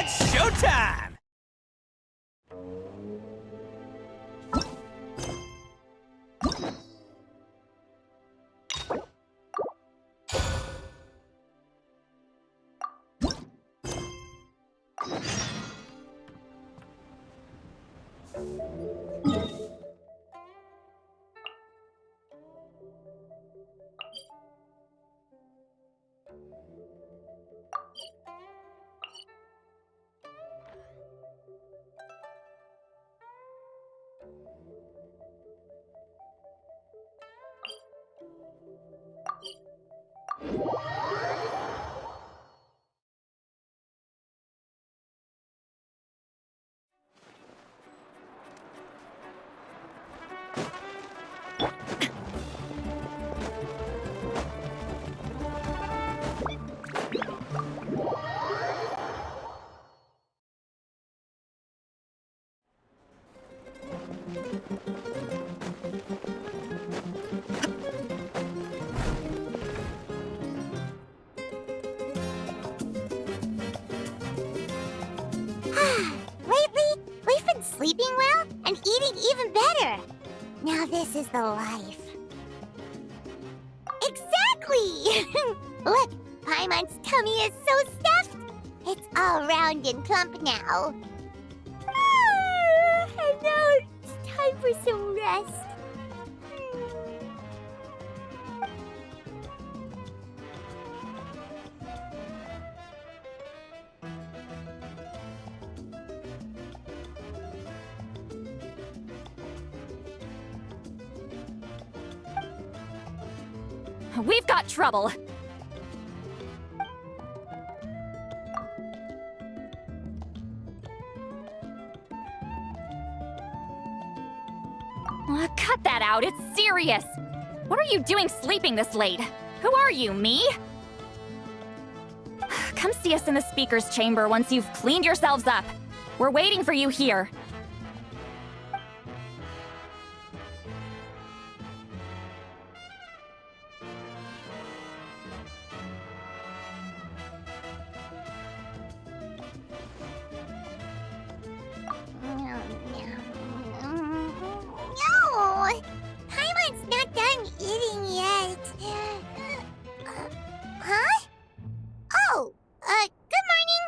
It's showtime! Lately, we've been sleeping well and eating even better. Now this is the life. Exactly! Look, Paimon's tummy is so stuffed. It's all round and plump now. And now it's time for some rest. We've got trouble. Cut that out, it's serious. What are you doing sleeping this late? Who are you, me? Come see us in the speaker's chamber once you've cleaned yourselves up. We're waiting for you here. No! Paimon's not done eating yet. Huh? Oh, good morning.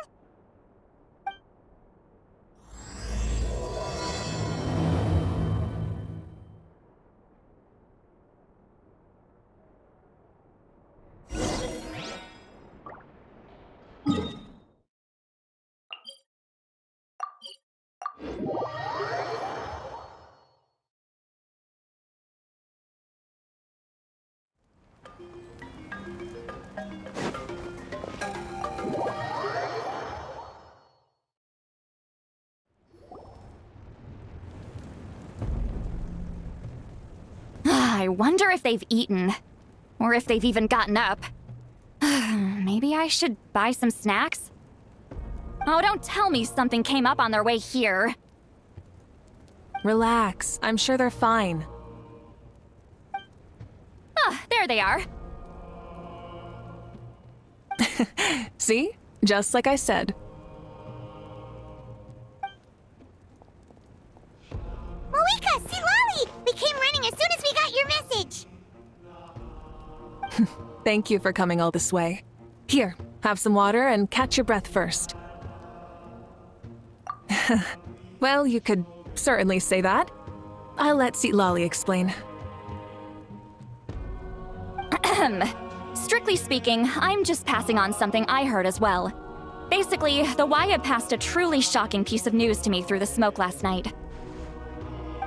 I wonder if they've eaten. Or if they've even gotten up. Maybe I should buy some snacks? Oh, don't tell me something came up on their way here. Relax. I'm sure they're fine. Ah, there they are. See? Just like I said. Moika, see Lolly! We came running as soon as we got your message. Thank you for coming all this way. Here, have some water and catch your breath first. Well, you could certainly say that. I'll let Lolly explain. Strictly speaking, I'm just passing on something I heard as well. Basically, the Wyatt passed a truly shocking piece of news to me through the smoke last night.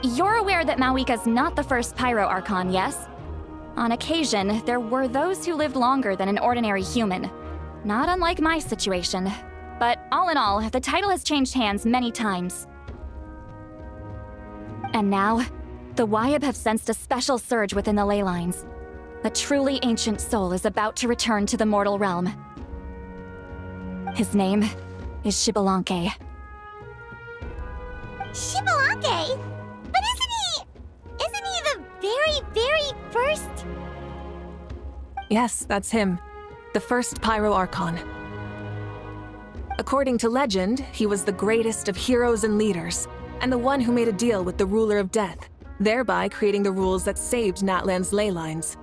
You're aware that Mawika's not the first Pyro Archon, yes? On occasion, there were those who lived longer than an ordinary human. Not unlike my situation. But all in all, the title has changed hands many times. And now, the Wyatt have sensed a special surge within the ley lines. A truly ancient soul is about to return to the mortal realm. His name is Xbalanque. Xbalanque? But isn't he the very first? Yes, that's him. The first Pyro Archon. According to legend, he was the greatest of heroes and leaders, and the one who made a deal with the ruler of death, thereby creating the rules that saved Natlan's ley lines.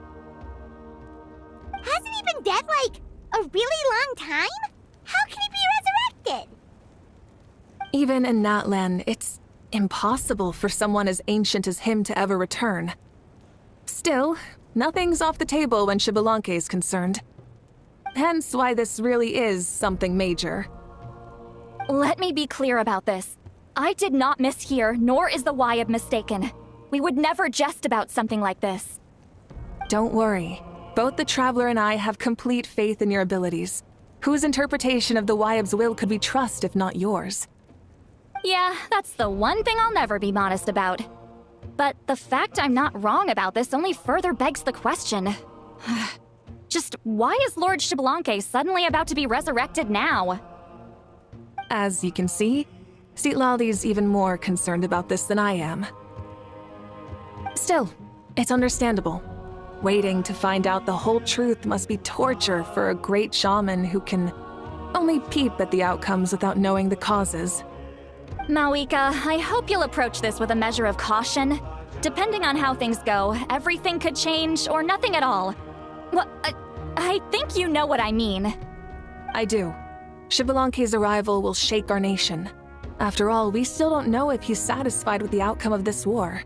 Hasn't he been dead, like, a really long time? How can he be resurrected? Even in Natlan, it's impossible for someone as ancient as him to ever return. Still, nothing's off the table when Xbalanque is concerned. Hence why this really is something major. Let me be clear about this. I did not mishear, nor is the Wyab mistaken. We would never jest about something like this. Don't worry. Both the Traveler and I have complete faith in your abilities. Whose interpretation of the Wyab's will could we trust if not yours? Yeah, that's the one thing I'll never be modest about. But the fact I'm not wrong about this only further begs the question. Just why is Lord Xbalanque suddenly about to be resurrected now? As you can see, Citlali's even more concerned about this than I am. Still, it's understandable. Waiting to find out the whole truth must be torture for a great shaman who can only peep at the outcomes without knowing the causes. Mawika, I hope you'll approach this with a measure of caution. Depending on how things go, everything could change or nothing at all. Well, I think you know what I mean. I do. Xbalanque's arrival will shake our nation. After all, we still don't know if he's satisfied with the outcome of this war.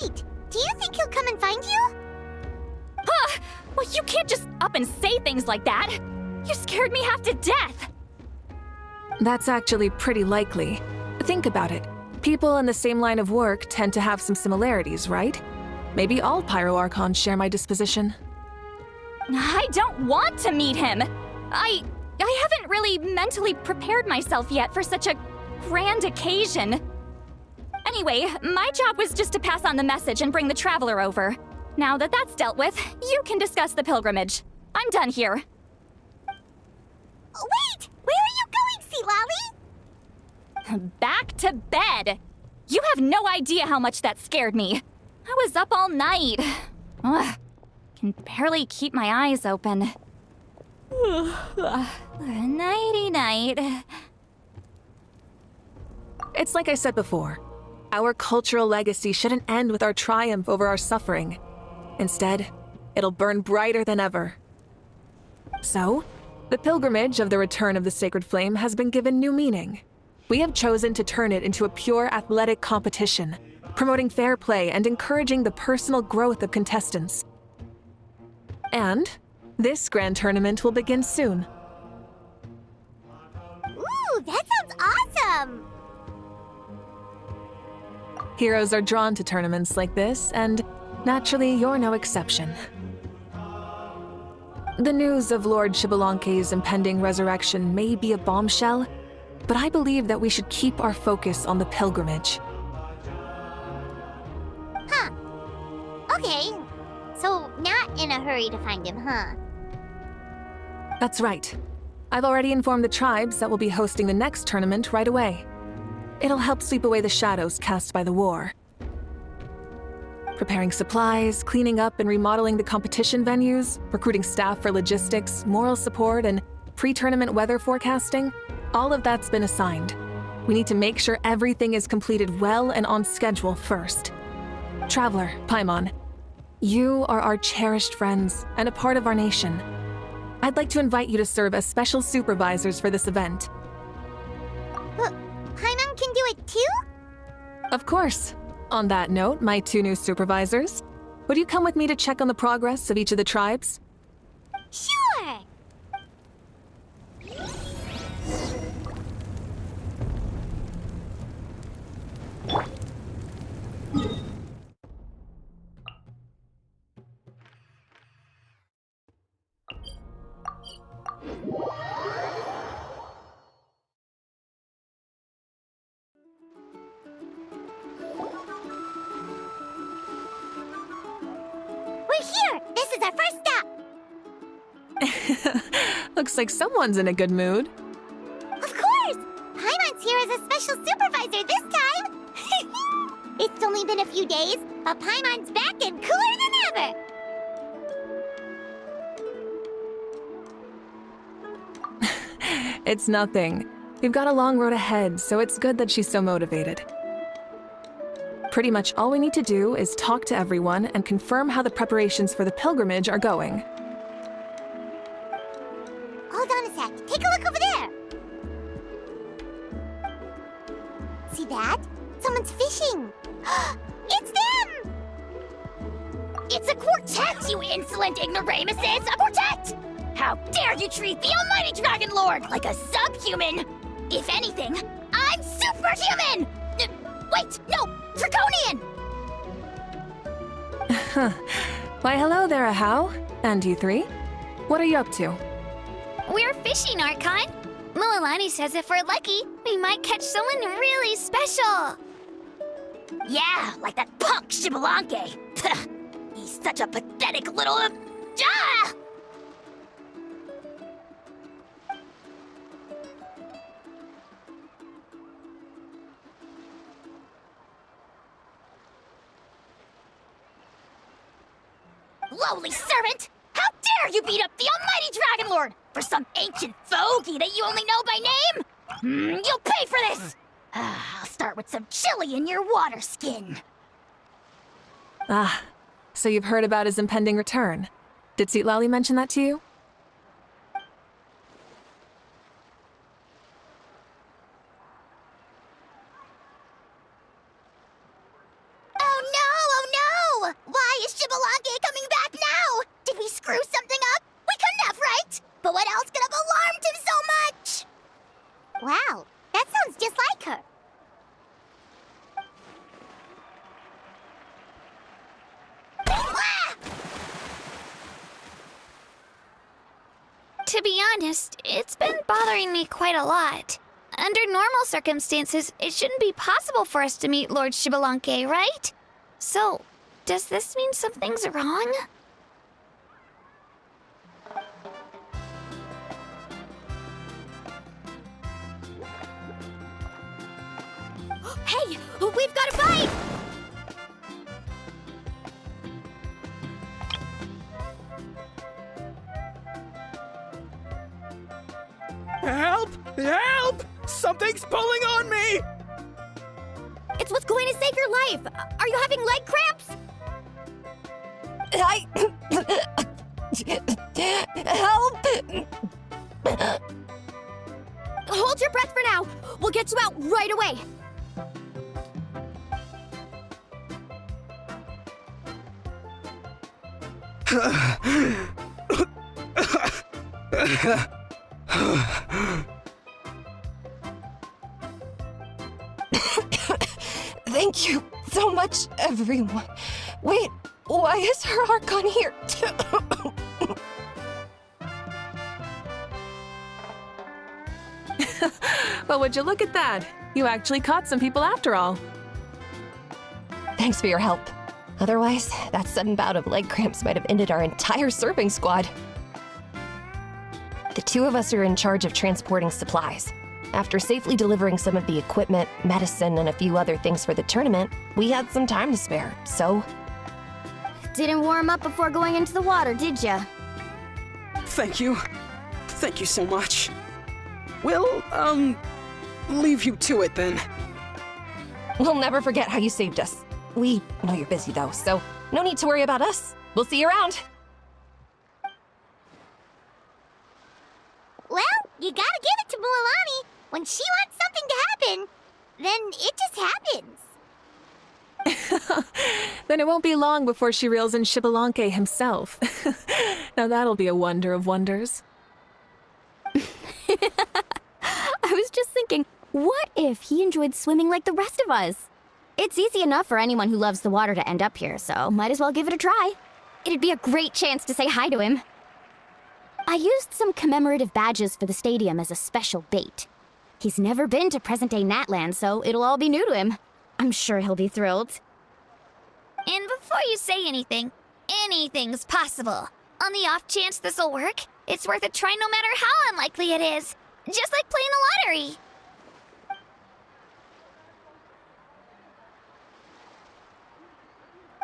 Wait, do you think he'll come and find you? Huh! Well, you can't just up and say things like that! You scared me half to death! That's actually pretty likely. Think about it. People in the same line of work tend to have some similarities, right? Maybe all Pyroarchons share my disposition. I don't want to meet him! I haven't really mentally prepared myself yet for such a grand occasion. Anyway, my job was just to pass on the message and bring the Traveler over. Now that that's dealt with, you can discuss the pilgrimage. I'm done here. Wait! Where are you going, Citlali? Back to bed! You have no idea how much that scared me. I was up all night. Ugh, can barely keep my eyes open. Nighty-night. It's like I said before. Our cultural legacy shouldn't end with our triumph over our suffering. Instead, it'll burn brighter than ever. So, the pilgrimage of the return of the Sacred Flame has been given new meaning. We have chosen to turn it into a pure athletic competition, promoting fair play and encouraging the personal growth of contestants. And this grand tournament will begin soon. Ooh, that sounds awesome! Heroes are drawn to tournaments like this, and naturally, you're no exception. The news of Lord Xbalanque's impending resurrection may be a bombshell, but I believe that we should keep our focus on the pilgrimage. Huh. Okay. So, not in a hurry to find him, huh? That's right. I've already informed the tribes that we'll be hosting the next tournament right away. It'll help sweep away the shadows cast by the war. Preparing supplies, cleaning up and remodeling the competition venues, recruiting staff for logistics, moral support, and pre-tournament weather forecasting, all of that's been assigned. We need to make sure everything is completed well and on schedule first. Traveler, Paimon, you are our cherished friends and a part of our nation. I'd like to invite you to serve as special supervisors for this event. Paimon can do it too? Of course. On that note, my two new supervisors, would you come with me to check on the progress of each of the tribes? Sure! We're here! This is our first stop! Looks like someone's in a good mood. Of course! Paimon's here as a special supervisor this time! It's only been a few days, but Paimon's back and cooler than ever! It's nothing. We've got a long road ahead, so it's good that she's so motivated. Pretty much all we need to do is talk to everyone and confirm how the preparations for the pilgrimage are going. Hold on a sec. Take a look over there. See that? Someone's fishing. It's them! It's a quartet, you insolent ignoramuses! A quartet! How dare you treat the almighty Dragon Lord like a subhuman! If anything, I'm superhuman! Wait, no! Draconian! Why, hello there, Ahau. And you three? What are you up to? We're fishing, Archon. Mualani says if we're lucky, we might catch someone really special. Yeah, like that punk Shibalanke. He's such a pathetic little... Ah! Lowly servant! How dare you beat up the almighty Dragon Lord for some ancient fogey that you only know by name? You'll pay for this! I'll start with some chili in your water skin. Ah, so you've heard about his impending return. Did Lali mention that to you? Oh no! Why is Shibalange coming back now? Did we screw something up? We couldn't have, right? But what else could have alarmed him so much? Wow, that sounds just like her. Ah! To be honest, it's been bothering me quite a lot. Under normal circumstances, it shouldn't be possible for us to meet Lord Shibalanke, right? So, does this mean something's wrong? Hey, we've got a bite! Help! Help! Something's pulling on me! It's what's going to save your life! Are you having leg cramps? Help! Hold your breath for now. We'll get you out right away. Thank you so much, everyone. Wait, why is her Archon here? Well, would you look at that? You actually caught some people after all. Thanks for your help. Otherwise, that sudden bout of leg cramps might have ended our entire serving squad. The two of us are in charge of transporting supplies. After safely delivering some of the equipment, medicine, and a few other things for the tournament, we had some time to spare, so... Didn't warm up before going into the water, did ya? Thank you. Thank you so much. We'll, leave you to it then. We'll never forget how you saved us. We know you're busy though, so no need to worry about us. We'll see you around. Well, you gotta give it to Mualani. When she wants something to happen, then it just happens. Then it won't be long before she reels in Shibalanke himself. Now that'll be a wonder of wonders. I was just thinking, what if he enjoyed swimming like the rest of us? It's easy enough for anyone who loves the water to end up here, so might as well give it a try. It'd be a great chance to say hi to him. I used some commemorative badges for the stadium as a special bait. He's never been to present-day Natland, so it'll all be new to him. I'm sure he'll be thrilled. And before you say anything, anything's possible. On the off chance this'll work, it's worth a try no matter how unlikely it is. Just like playing the lottery.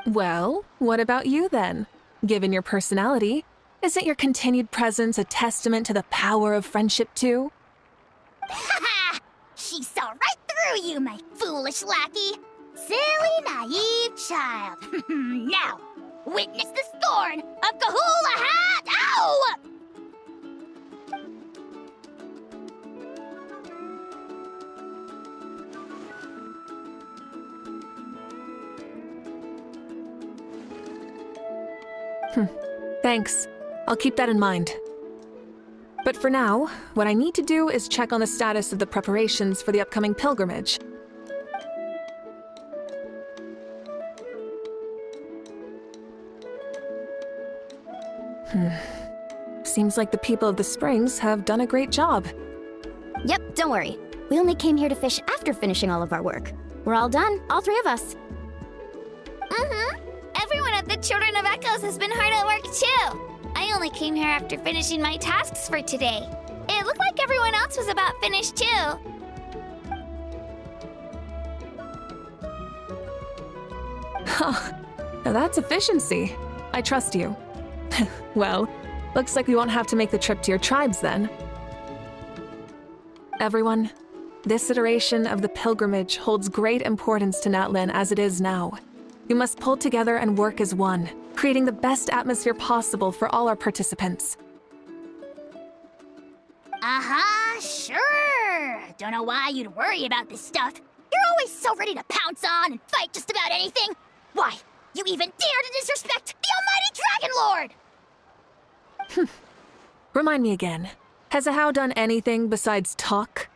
Well, what about you then? Given your personality, isn't your continued presence a testament to the power of friendship too? She saw right through you, my foolish lackey. Silly, naive child. Now, witness the scorn of Kahula Hat! Ow! Thanks. I'll keep that in mind. But for now, what I need to do is check on the status of the preparations for the upcoming pilgrimage. Seems like the people of the Springs have done a great job. Yep, don't worry. We only came here to fish after finishing all of our work. We're all done, all three of us. Everyone at the Children of Echoes has been hard at work too. I only came here after finishing my tasks for today. It looked like everyone else was about finished too. Now that's efficiency. I trust you. Well, looks like we won't have to make the trip to your tribes then. Everyone, this iteration of the pilgrimage holds great importance to Natlin as it is now. We must pull together and work as one, creating the best atmosphere possible for all our participants. Sure. Don't know why you'd worry about this stuff. You're always so ready to pounce on and fight just about anything. Why, you even dare to disrespect the almighty Dragon Lord! Remind me again, has Ahau done anything besides talk?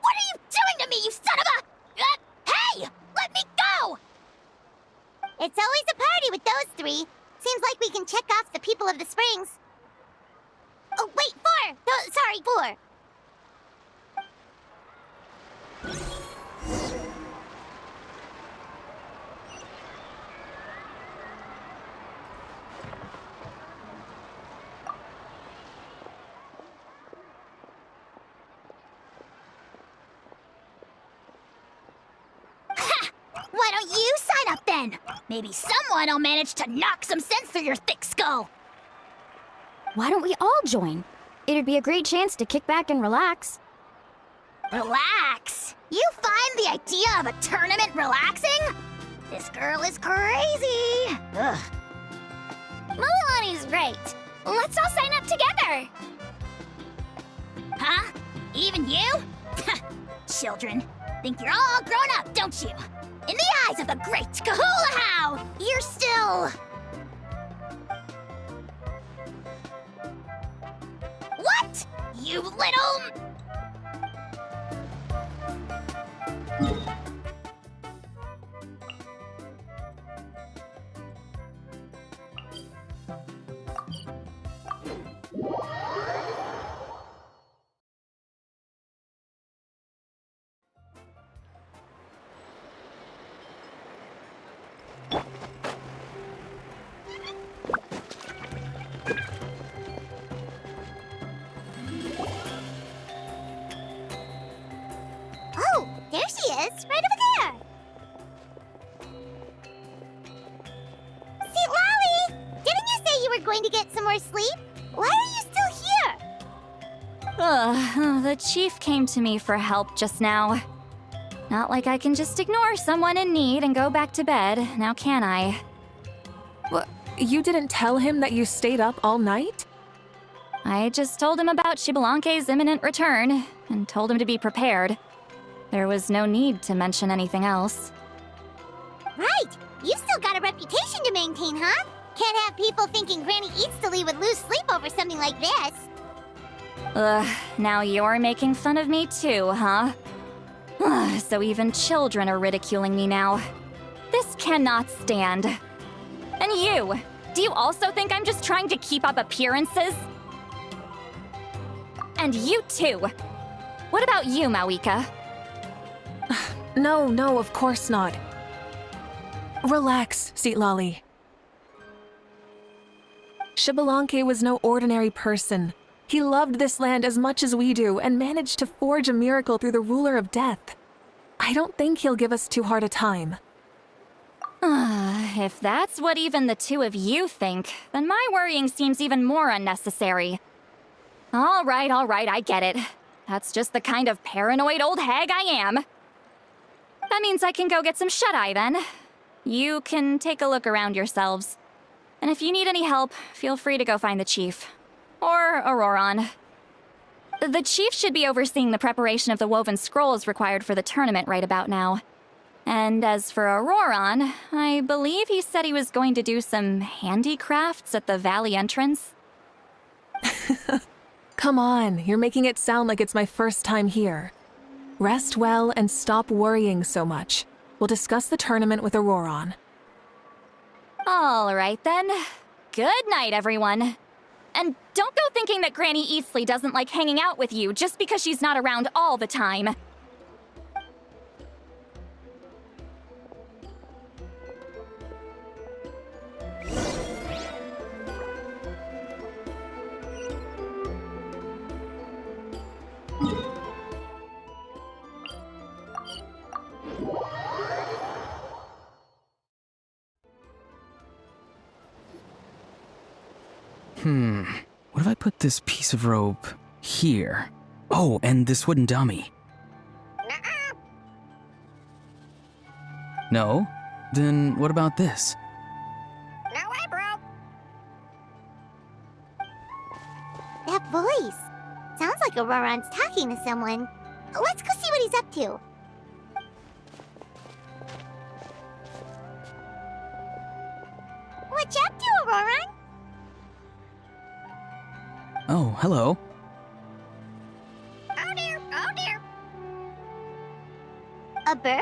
What are you doing to me, you son of a... hey! Let me go! It's always a party with those three. Seems like we can check off the people of the Springs. Oh, wait, 4! Oh, sorry, 4. Why don't you sign up then? Maybe someone will manage to knock some sense through your thick skull. Why don't we all join? It'd be a great chance to kick back and relax. Relax? You find the idea of a tournament relaxing? This girl is crazy. Ugh. Mulalani's right. Let's all sign up together. Huh? Even you? Children, think you're all grown up, don't you? In the eyes of the great Kahula, you're still... What? You little... Oh, there she is, right over there. See, Lolly, didn't you say you were going to get some more sleep? Why are you still here? The chief came to me for help just now. Not like I can just ignore someone in need and go back to bed, now can I? You didn't tell him that you stayed up all night? I just told him about Xbalanque's imminent return, and told him to be prepared. There was no need to mention anything else. Right, you still got a reputation to maintain, huh? Can't have people thinking Granny Eatstily would lose sleep over something like this. Now you're making fun of me too, huh? So even children are ridiculing me now. This cannot stand. And you! Do you also think I'm just trying to keep up appearances? And you too! What about you, Mawika? No, of course not. Relax, Seatlolly. Xbalanque was no ordinary person. He loved this land as much as we do and managed to forge a miracle through the ruler of death. I don't think he'll give us too hard a time. If that's what even the two of you think, then my worrying seems even more unnecessary. All right, I get it. That's just the kind of paranoid old hag I am. That means I can go get some shut-eye then. You can take a look around yourselves. And if you need any help, feel free to go find the chief. Or Auroron. The chief should be overseeing the preparation of the woven scrolls required for the tournament right about now. And as for Auroron, I believe he said he was going to do some handicrafts at the valley entrance. Come on, you're making it sound like it's my first time here. Rest well and stop worrying so much. We'll discuss the tournament with Auroron. All right then. Good night, everyone. And don't go thinking that Granny Eastleigh doesn't like hanging out with you just because she's not around all the time. What if I put this piece of rope here? Oh, and this wooden dummy. No? Then what about this? No way, bro. That voice. Sounds like Auroron's talking to someone. Let's go see what he's up to. What you up to, Auroron? Oh, hello. Oh dear, oh dear. A bird?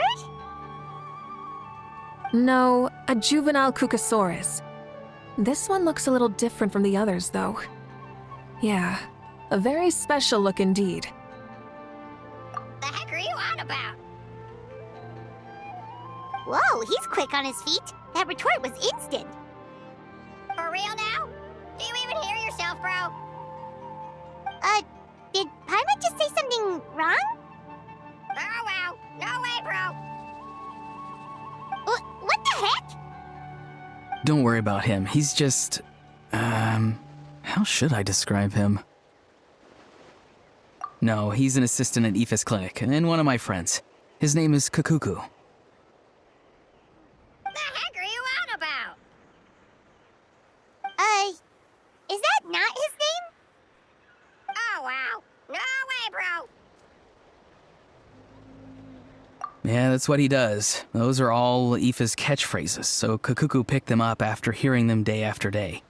No, a juvenile Cucosaurus. This one looks a little different from the others, though. Yeah, a very special look indeed. The heck are you on about? Whoa, he's quick on his feet. That retort was instant. For real now? Do you even hear yourself, bro? Did Paimon just say something wrong? Oh, wow. No way, bro. What the heck? Don't worry about him. He's just... how should I describe him? No, he's an assistant at Aoife's clinic, and one of my friends. His name is Kakuku. The heck are you on about? Is that not his name? Oh, wow. No way, bro. Yeah, that's what he does. Those are all Aoife's catchphrases, so Kakuku picked them up after hearing them day after day.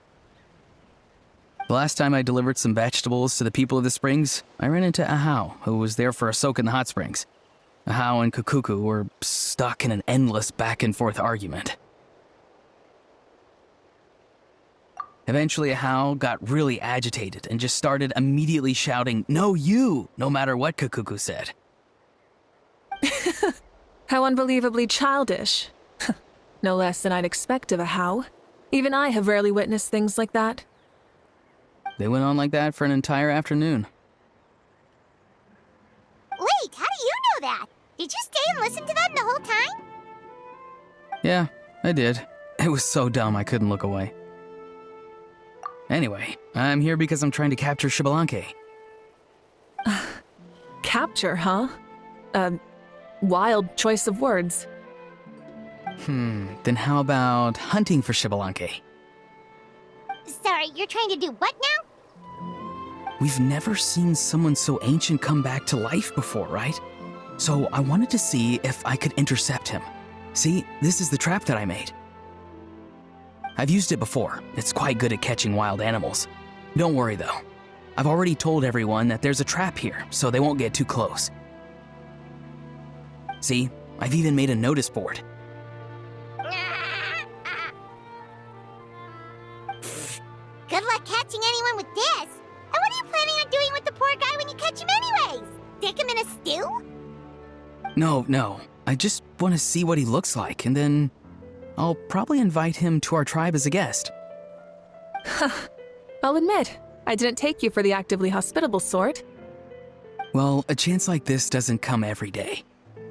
The last time I delivered some vegetables to the people of the springs, I ran into Ahau, who was there for a soak in the hot springs. Ahau and Kakuku were stuck in an endless back-and-forth argument. Eventually, Ahau got really agitated and just started immediately shouting, "No, you!" no matter what Kakuku said. How unbelievably childish. No less than I'd expect of Ahau. Even I have rarely witnessed things like that. They went on like that for an entire afternoon. Wait, how do you know that? Did you stay and listen to them the whole time? Yeah, I did. It was so dumb I couldn't look away. Anyway, I'm here because I'm trying to capture Xbalanque. Capture, huh? Wild choice of words. Then how about hunting for Xbalanque? Sorry, you're trying to do what now? We've never seen someone so ancient come back to life before, right? So I wanted to see if I could intercept him. See, this is the trap that I made. I've used it before. It's quite good at catching wild animals. Don't worry though. I've already told everyone that there's a trap here, so they won't get too close. See, I've even made a notice board. Good luck catching anyone with this. And what are you planning on doing with the poor guy when you catch him anyways? Stick him in a stew? No. I just want to see what he looks like, and then I'll probably invite him to our tribe as a guest. I'll admit, I didn't take you for the actively hospitable sort. Well, a chance like this doesn't come every day.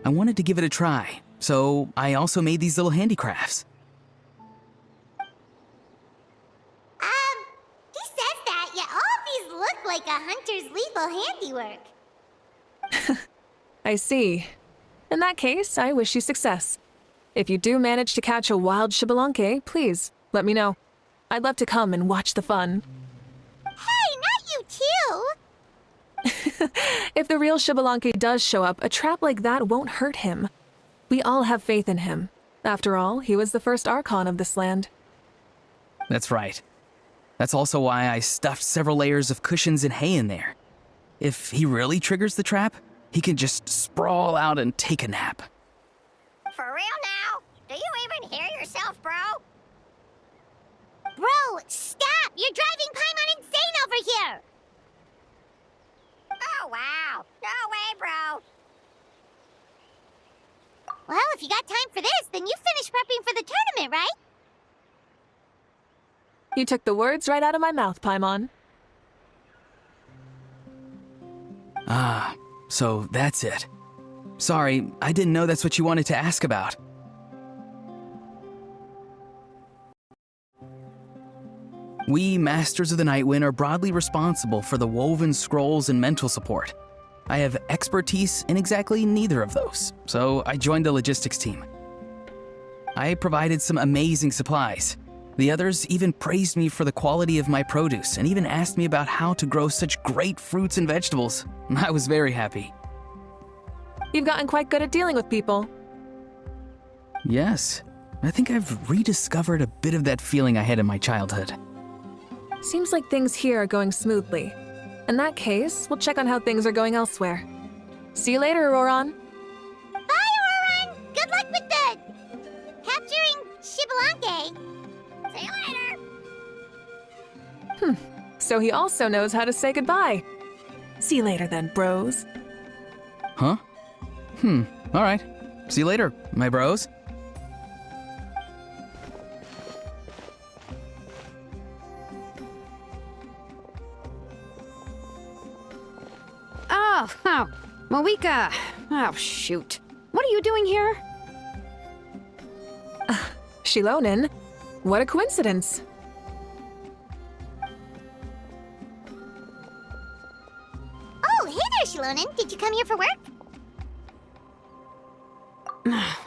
I wanted to give it a try, so I also made these little handicrafts. like a hunter's lethal handiwork. I see. In that case, I wish you success. If you do manage to catch a wild Xbalanque, please, let me know. I'd love to come and watch the fun. Hey, not you too! If the real Xbalanque does show up, a trap like that won't hurt him. We all have faith in him. After all, he was the first Archon of this land. That's right. That's also why I stuffed several layers of cushions and hay in there. If he really triggers the trap, he can just sprawl out and take a nap. For real now? Do you even hear yourself, bro? Bro, stop! You're driving Paimon insane over here! Oh, wow. No way, bro. Well, if you got time for this, then you finished prepping for the tournament, right? You took the words right out of my mouth, Paimon. Ah, so that's it. Sorry, I didn't know that's what you wanted to ask about. We, Masters of the Nightwind, are broadly responsible for the woven scrolls and mental support. I have expertise in exactly neither of those, so I joined the logistics team. I provided some amazing supplies. The others even praised me for the quality of my produce and even asked me about how to grow such great fruits and vegetables. I was very happy. You've gotten quite good at dealing with people. Yes, I think I've rediscovered a bit of that feeling I had in my childhood. Seems like things here are going smoothly. In that case, we'll check on how things are going elsewhere. See you later, Auroron. Bye, Auroron! Good luck with the... capturing Xbalanque. See you later! So he also knows how to say goodbye. See you later then, bros. Huh? Alright. See you later, my bros. Oh, Moika. Oh, shoot. What are you doing here? Shilonin? What a coincidence. Oh, hey there, Shilonin. Did you come here for work?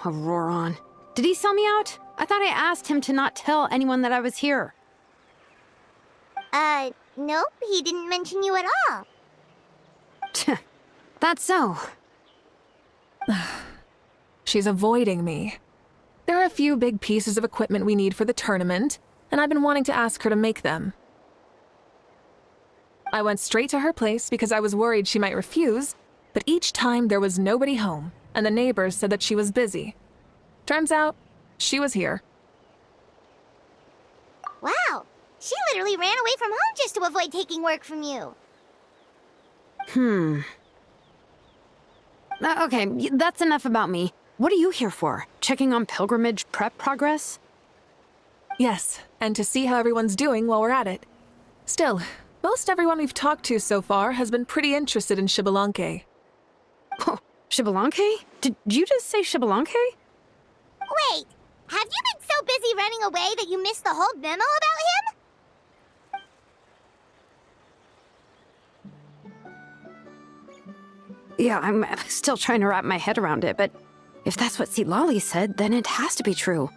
Auroron. Did he sell me out? I thought I asked him to not tell anyone that I was here. Nope. He didn't mention you at all. That's so. She's avoiding me. There are a few big pieces of equipment we need for the tournament, and I've been wanting to ask her to make them. I went straight to her place because I was worried she might refuse, but each time there was nobody home, and the neighbors said that she was busy. Turns out, she was here. Wow. She literally ran away from home just to avoid taking work from you. Okay, that's enough about me. What are you here for? Checking on pilgrimage prep progress? Yes, and to see how everyone's doing while we're at it. Still, most everyone we've talked to so far has been pretty interested in Xbalanque. Oh, Xbalanque? Did you just say Xbalanque? Wait, have you been so busy running away that you missed the whole memo about him? Yeah, I'm still trying to wrap my head around it, but if that's what Lolly said, then it has to be true.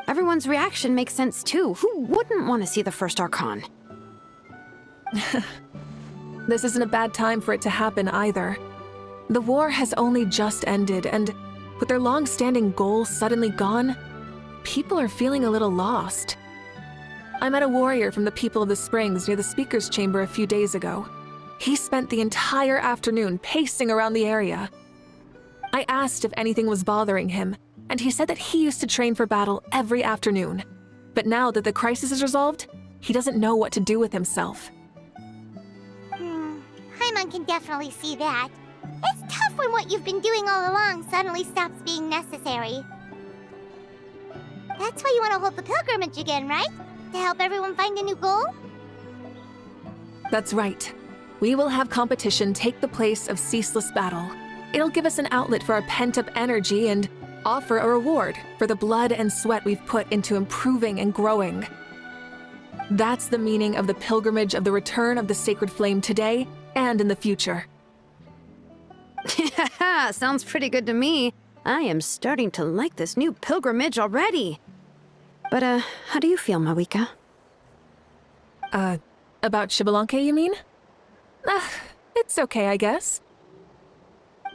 Everyone's reaction makes sense too. Who wouldn't want to see the first Archon? This isn't a bad time for it to happen either. The war has only just ended, and with their long-standing goals suddenly gone, people are feeling a little lost. I met a warrior from the People of the Springs near the Speaker's Chamber a few days ago. He spent the entire afternoon pacing around the area. I asked if anything was bothering him, and he said that he used to train for battle every afternoon. But now that the crisis is resolved, he doesn't know what to do with himself. Paimon can definitely see that. It's tough when what you've been doing all along suddenly stops being necessary. That's why you want to hold the pilgrimage again, right? To help everyone find a new goal? That's right. We will have competition take the place of ceaseless battle. It'll give us an outlet for our pent-up energy and offer a reward for the blood and sweat we've put into improving and growing. That's the meaning of the pilgrimage of the return of the sacred flame today and in the future. Sounds pretty good to me. I am starting to like this new pilgrimage already. But, how do you feel, Mawika? About Xbalanque, you mean? It's okay, I guess.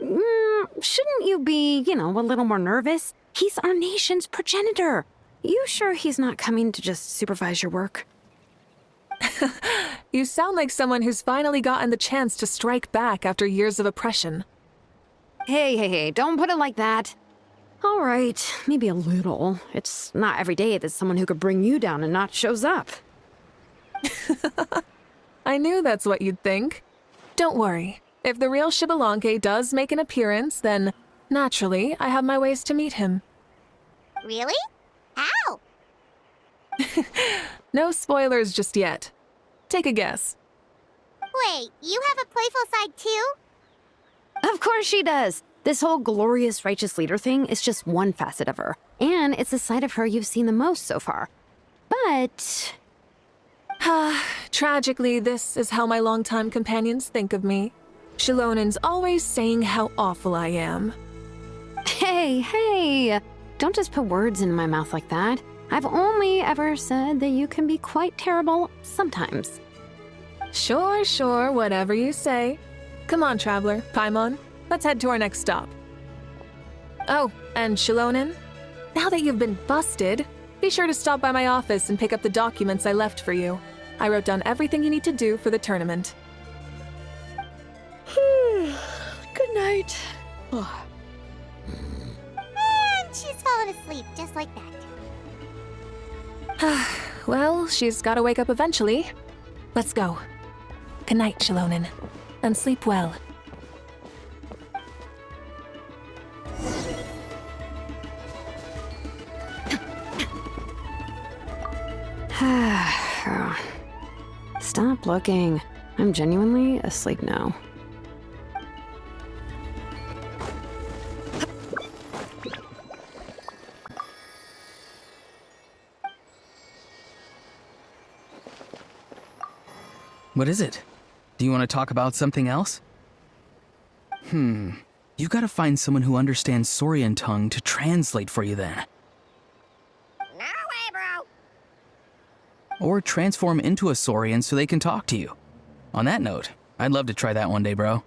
Shouldn't you be, a little more nervous? He's our nation's progenitor. You sure he's not coming to just supervise your work? You sound like someone who's finally gotten the chance to strike back after years of oppression. Hey, don't put it like that. All right, maybe a little. It's not every day that someone who could bring you down a notch shows up. I knew that's what you'd think. Don't worry. If the real Xbalanque does make an appearance, then, naturally, I have my ways to meet him. Really? How? No spoilers just yet. Take a guess. Wait, you have a playful side too? Of course she does. This whole glorious righteous leader thing is just one facet of her. And it's the side of her you've seen the most so far. But... Tragically, this is how my longtime companions think of me. Shilonin's always saying how awful I am. Hey, don't just put words in my mouth like that. I've only ever said that you can be quite terrible sometimes. Sure, whatever you say. Come on, Traveler, Paimon, let's head to our next stop. Oh, and Shilonin, now that you've been busted, be sure to stop by my office and pick up the documents I left for you. I wrote down everything you need to do for the tournament. Good night. And she's fallen asleep just like that. Well, she's gotta wake up eventually. Let's go. Good night, Shilonin, and sleep well. Stop looking. I'm genuinely asleep now. What is it? Do you want to talk about something else? You gotta find someone who understands Saurian tongue to translate for you then. No way, bro. Or transform into a Saurian so they can talk to you. On that note, I'd love to try that one day, bro.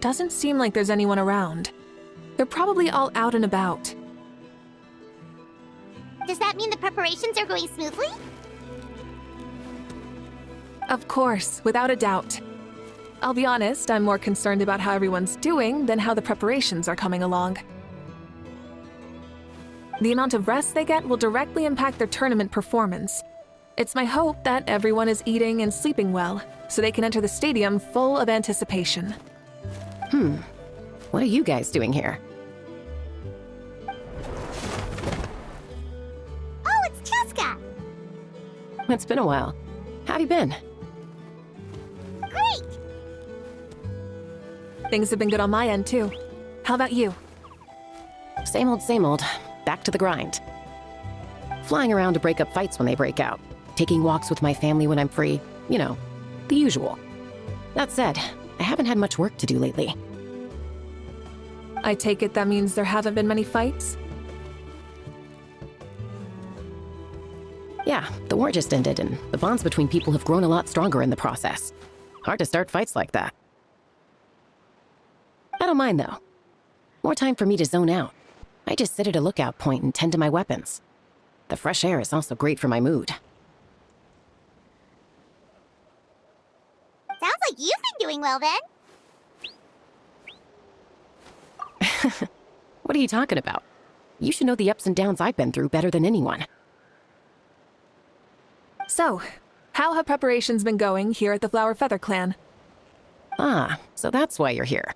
Doesn't seem like there's anyone around. They're probably all out and about. Does that mean the preparations are going smoothly? Of course, without a doubt. I'll be honest, I'm more concerned about how everyone's doing than how the preparations are coming along. The amount of rest they get will directly impact their tournament performance. It's my hope that everyone is eating and sleeping well, so they can enter the stadium full of anticipation. What are you guys doing here? Oh, it's Cheska! It's been a while. How have you been? Great! Things have been good on my end, too. How about you? Same old, same old. Back to the grind. Flying around to break up fights when they break out. Taking walks with my family when I'm free. You know, the usual. That said, I haven't had much work to do lately. I take it that means there haven't been many fights? Yeah, the war just ended, and the bonds between people have grown a lot stronger in the process. Hard to start fights like that. I don't mind, though. More time for me to zone out. I just sit at a lookout point and tend to my weapons. The fresh air is also great for my mood. Sounds like you've been doing well then. What are you talking about? You should know the ups and downs I've been through better than anyone. So, how have preparations been going here at the Flower Feather Clan? Ah, so that's why you're here.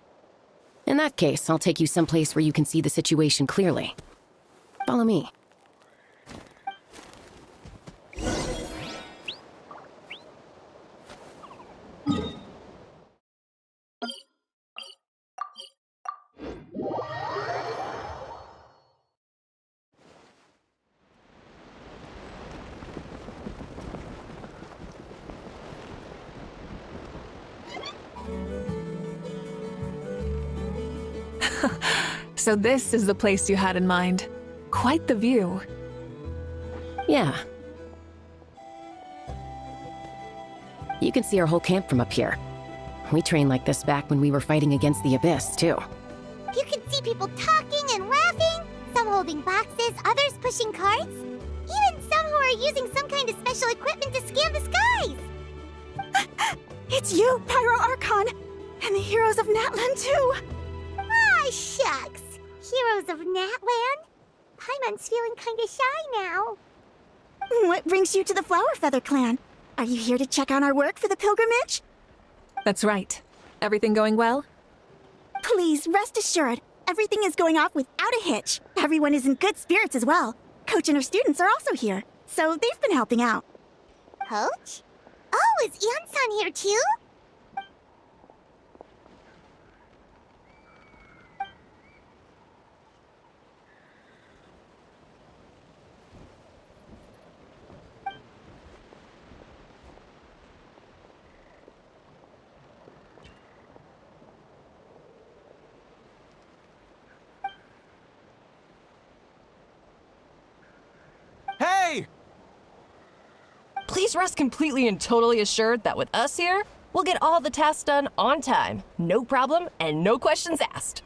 In that case, I'll take you someplace where you can see the situation clearly. Follow me. So this is the place you had in mind. Quite the view. Yeah. You can see our whole camp from up here. We trained like this back when we were fighting against the Abyss, too. You can see people talking and laughing, some holding boxes, others pushing carts, even some who are using some kind of special equipment to scan the skies. It's you, Pyro Archon, and the heroes of Natlan too. Ah, shucks. Heroes of Natland? Paimon's feeling kinda shy now. What brings you to the Flower Feather Clan? Are you here to check on our work for the pilgrimage? That's right. Everything going well? Please, rest assured, everything is going off without a hitch. Everyone is in good spirits as well. Coach and her students are also here, so they've been helping out. Coach? Oh, is Ian-san here too? Hey! Please rest completely and totally assured that with us here, we'll get all the tasks done on time. No problem and no questions asked.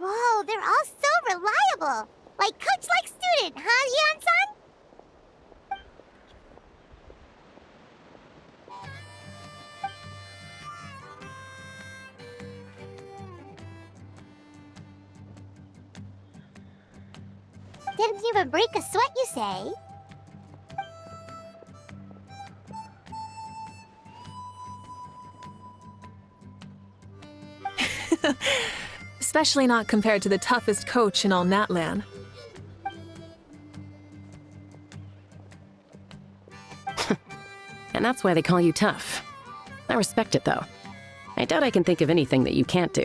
Whoa, they're all so reliable. Like coach like student, huh, Ian-san? Didn't even break a sweat, you say? Especially not compared to the toughest coach in all Natlan. And that's why they call you tough. I respect it, though. I doubt I can think of anything that you can't do.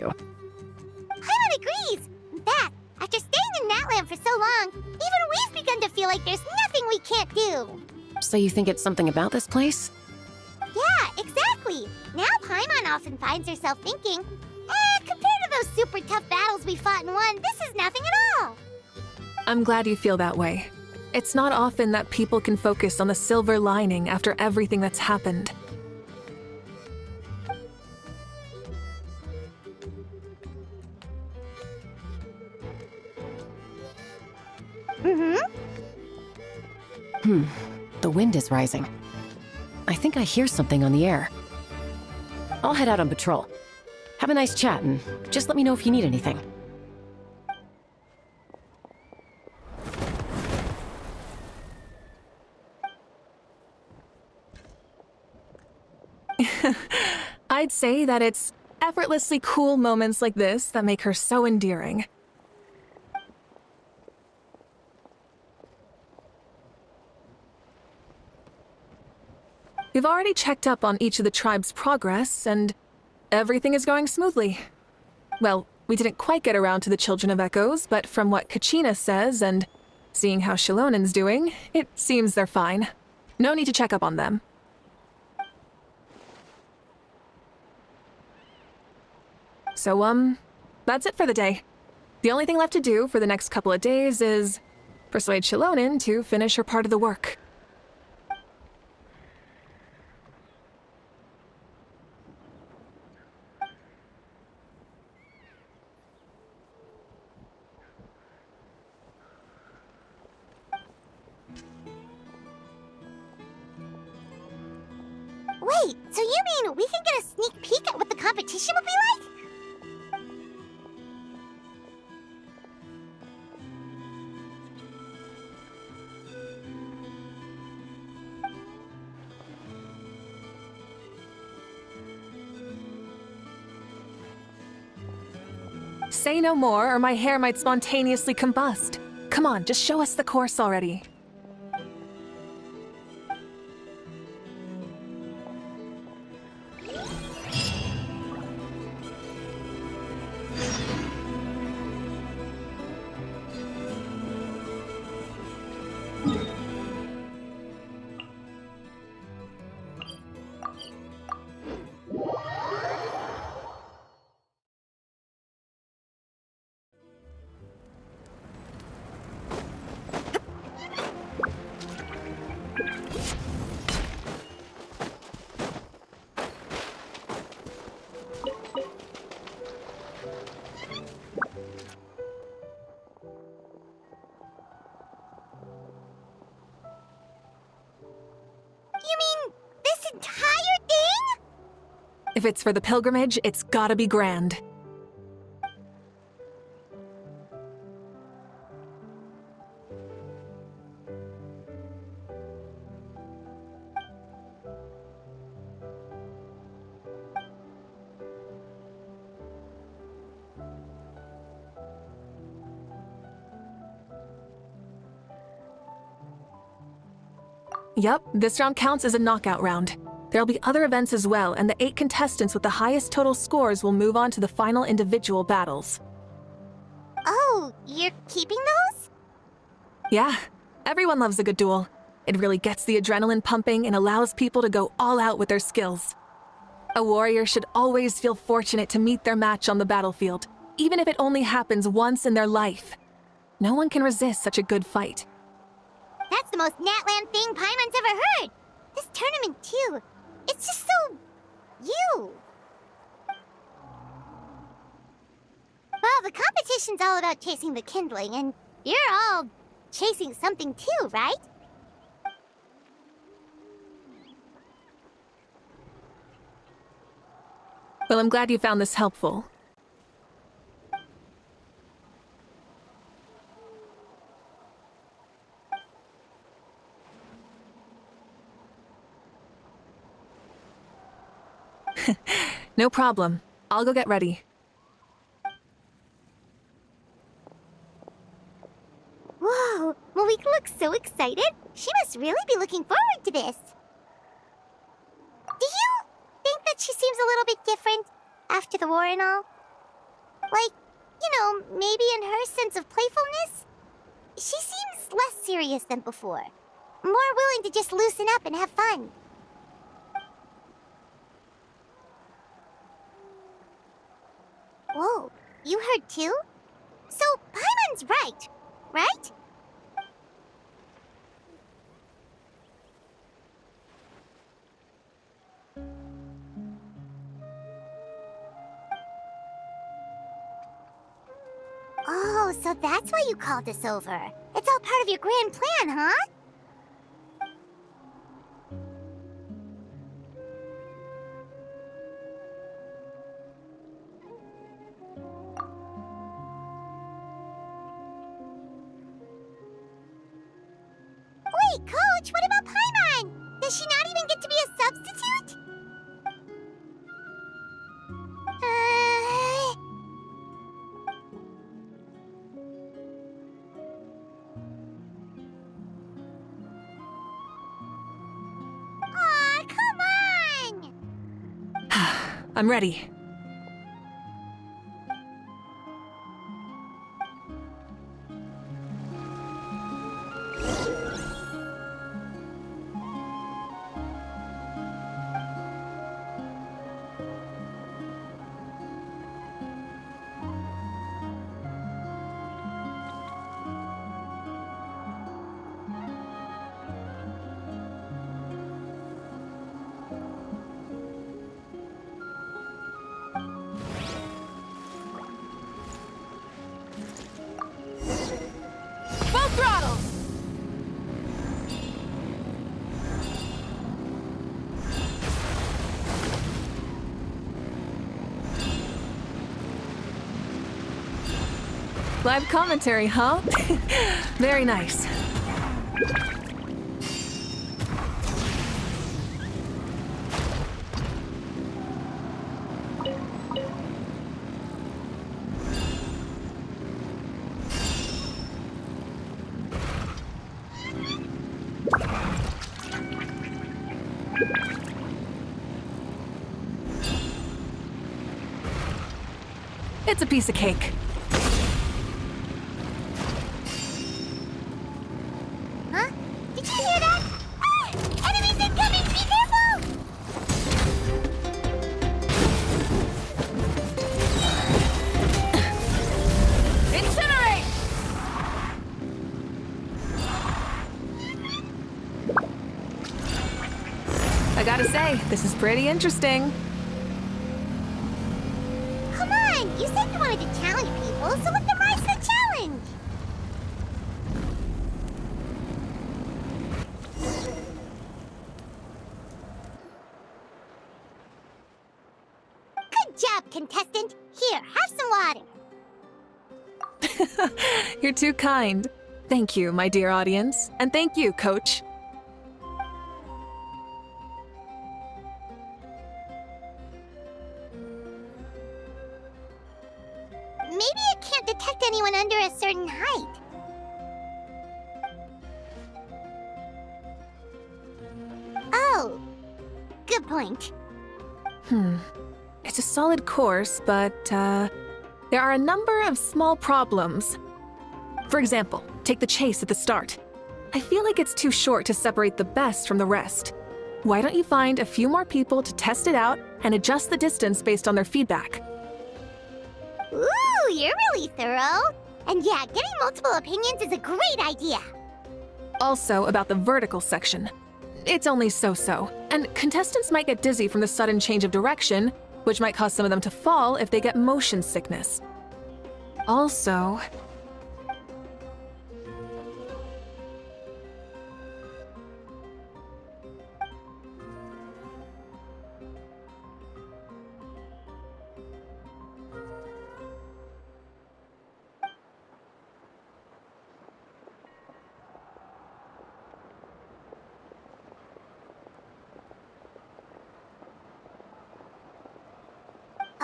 Paimon agrees! In fact, after staying in Natland for so long, even we've begun to feel like there's nothing we can't do. So you think it's something about this place? Yeah, exactly! Now Paimon often finds herself thinking, compared to those super tough battles we fought and won, this is nothing at all! I'm glad you feel that way. It's not often that people can focus on the silver lining after everything that's happened. The wind is rising. I think I hear something on the air. I'll head out on patrol. Have a nice chat, and just let me know if you need anything. I'd say that it's effortlessly cool moments like this that make her so endearing. We've already checked up on each of the tribe's progress, and everything is going smoothly. Well, we didn't quite get around to the Children of Echoes, but from what Kachina says, and seeing how Shilonen's doing, it seems they're fine. No need to check up on them. So, that's it for the day. The only thing left to do for the next couple of days is persuade Shilonen to finish her part of the work. Wait, so you mean we can get a sneak peek at what the competition will be like? Say no more, or my hair might spontaneously combust. Come on, just show us the course already. You mean this entire thing? If it's for the pilgrimage, it's gotta be grand. Yep, this round counts as a knockout round. There'll be other events as well, and the 8 contestants with the highest total scores will move on to the final individual battles. Oh, you're keeping those? Yeah, everyone loves a good duel. It really gets the adrenaline pumping and allows people to go all out with their skills. A warrior should always feel fortunate to meet their match on the battlefield, even if it only happens once in their life. No one can resist such a good fight. That's the most Natland thing Paimon's ever heard! This tournament, too. It's just so... you. Well, the competition's all about chasing the kindling, and you're all chasing something too, right? Well, I'm glad you found this helpful. No problem. I'll go get ready. Whoa, Malika looks so excited. She must really be looking forward to this. Do you think that she seems a little bit different after the war and all? Like, you know, maybe in her sense of playfulness? She seems less serious than before. More willing to just loosen up and have fun. Whoa, you heard too? So, Paimon's right, right? Oh, so that's why you called us over. It's It's all part of your grand plan, huh? Wait, Coach, what about Paimon? Does she not even get to be a substitute? Aw, come on! I'm ready. Full throttle! Live commentary, huh? Very nice. It's a piece of cake. Huh? Did you hear that? Ah! Enemies incoming! Be careful! Incinerate! I gotta say, this is pretty interesting. Come on! You said you wanted to challenge people, so let them rise to the challenge! Good job, contestant! Here, have some water! You're too kind. Thank you, my dear audience. And thank you, Coach. Maybe it can't detect anyone under a certain height. Oh, good point. It's a solid course, but, there are a number of small problems. For example, take the chase at the start. I feel like it's too short to separate the best from the rest. Why don't you find a few more people to test it out and adjust the distance based on their feedback? Ooh, you're really thorough. And yeah, getting multiple opinions is a great idea. Also, about the vertical section. It's only so-so, and contestants might get dizzy from the sudden change of direction, which might cause some of them to fall if they get motion sickness. Also,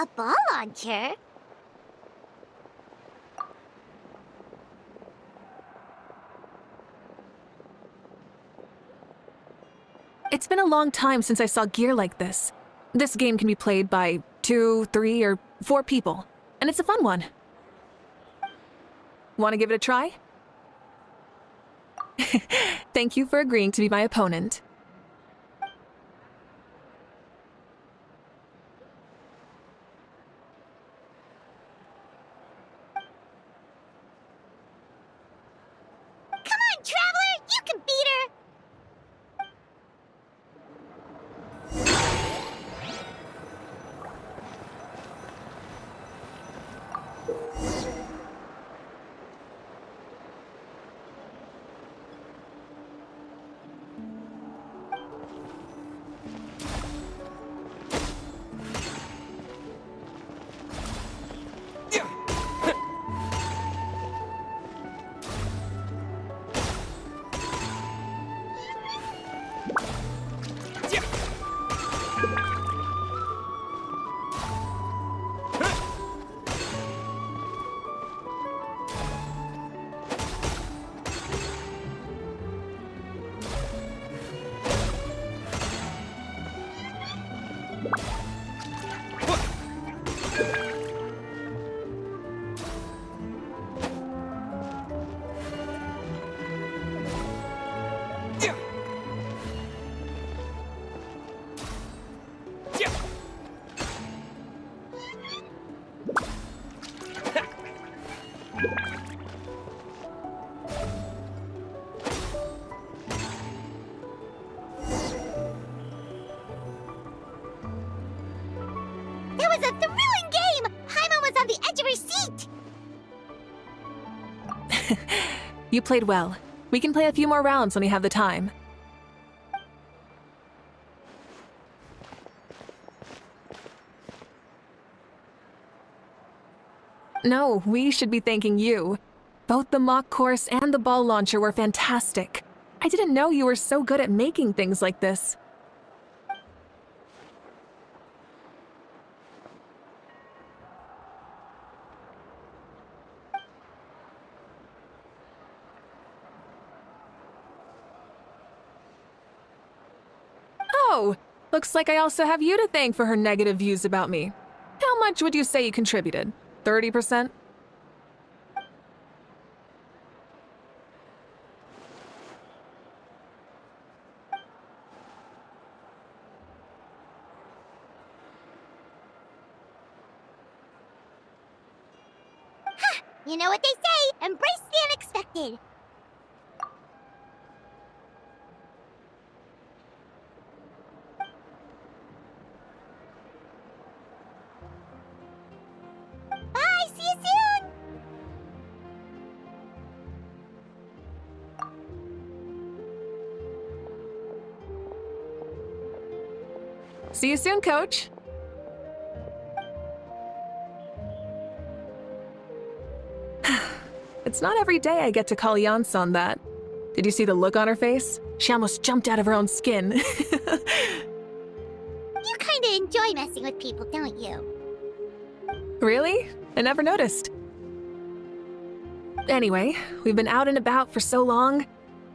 A ball launcher? it's been a long time since I saw gear like this. This game can be played by 2, 3, or 4 people, and it's a fun one. Want to give it a try? Thank you for agreeing to be my opponent. Come on, Traveler! You can beat her! That was a thrilling game! Paimon was on the edge of her seat! You played well. We can play a few more rounds when we have the time. No, we should be thanking you. Both the mock course and the ball launcher were fantastic. I didn't know you were so good at making things like this. Oh, looks like I also have you to thank for her negative views about me. How much would you say you contributed? 30%? You know what they say, embrace the unexpected. Bye, see you soon! See you soon, Coach. It's not every day I get to call Yansan that. Did you see the look on her face? She almost jumped out of her own skin. You kinda enjoy messing with people, don't you? Really? I never noticed. Anyway, we've been out and about for so long.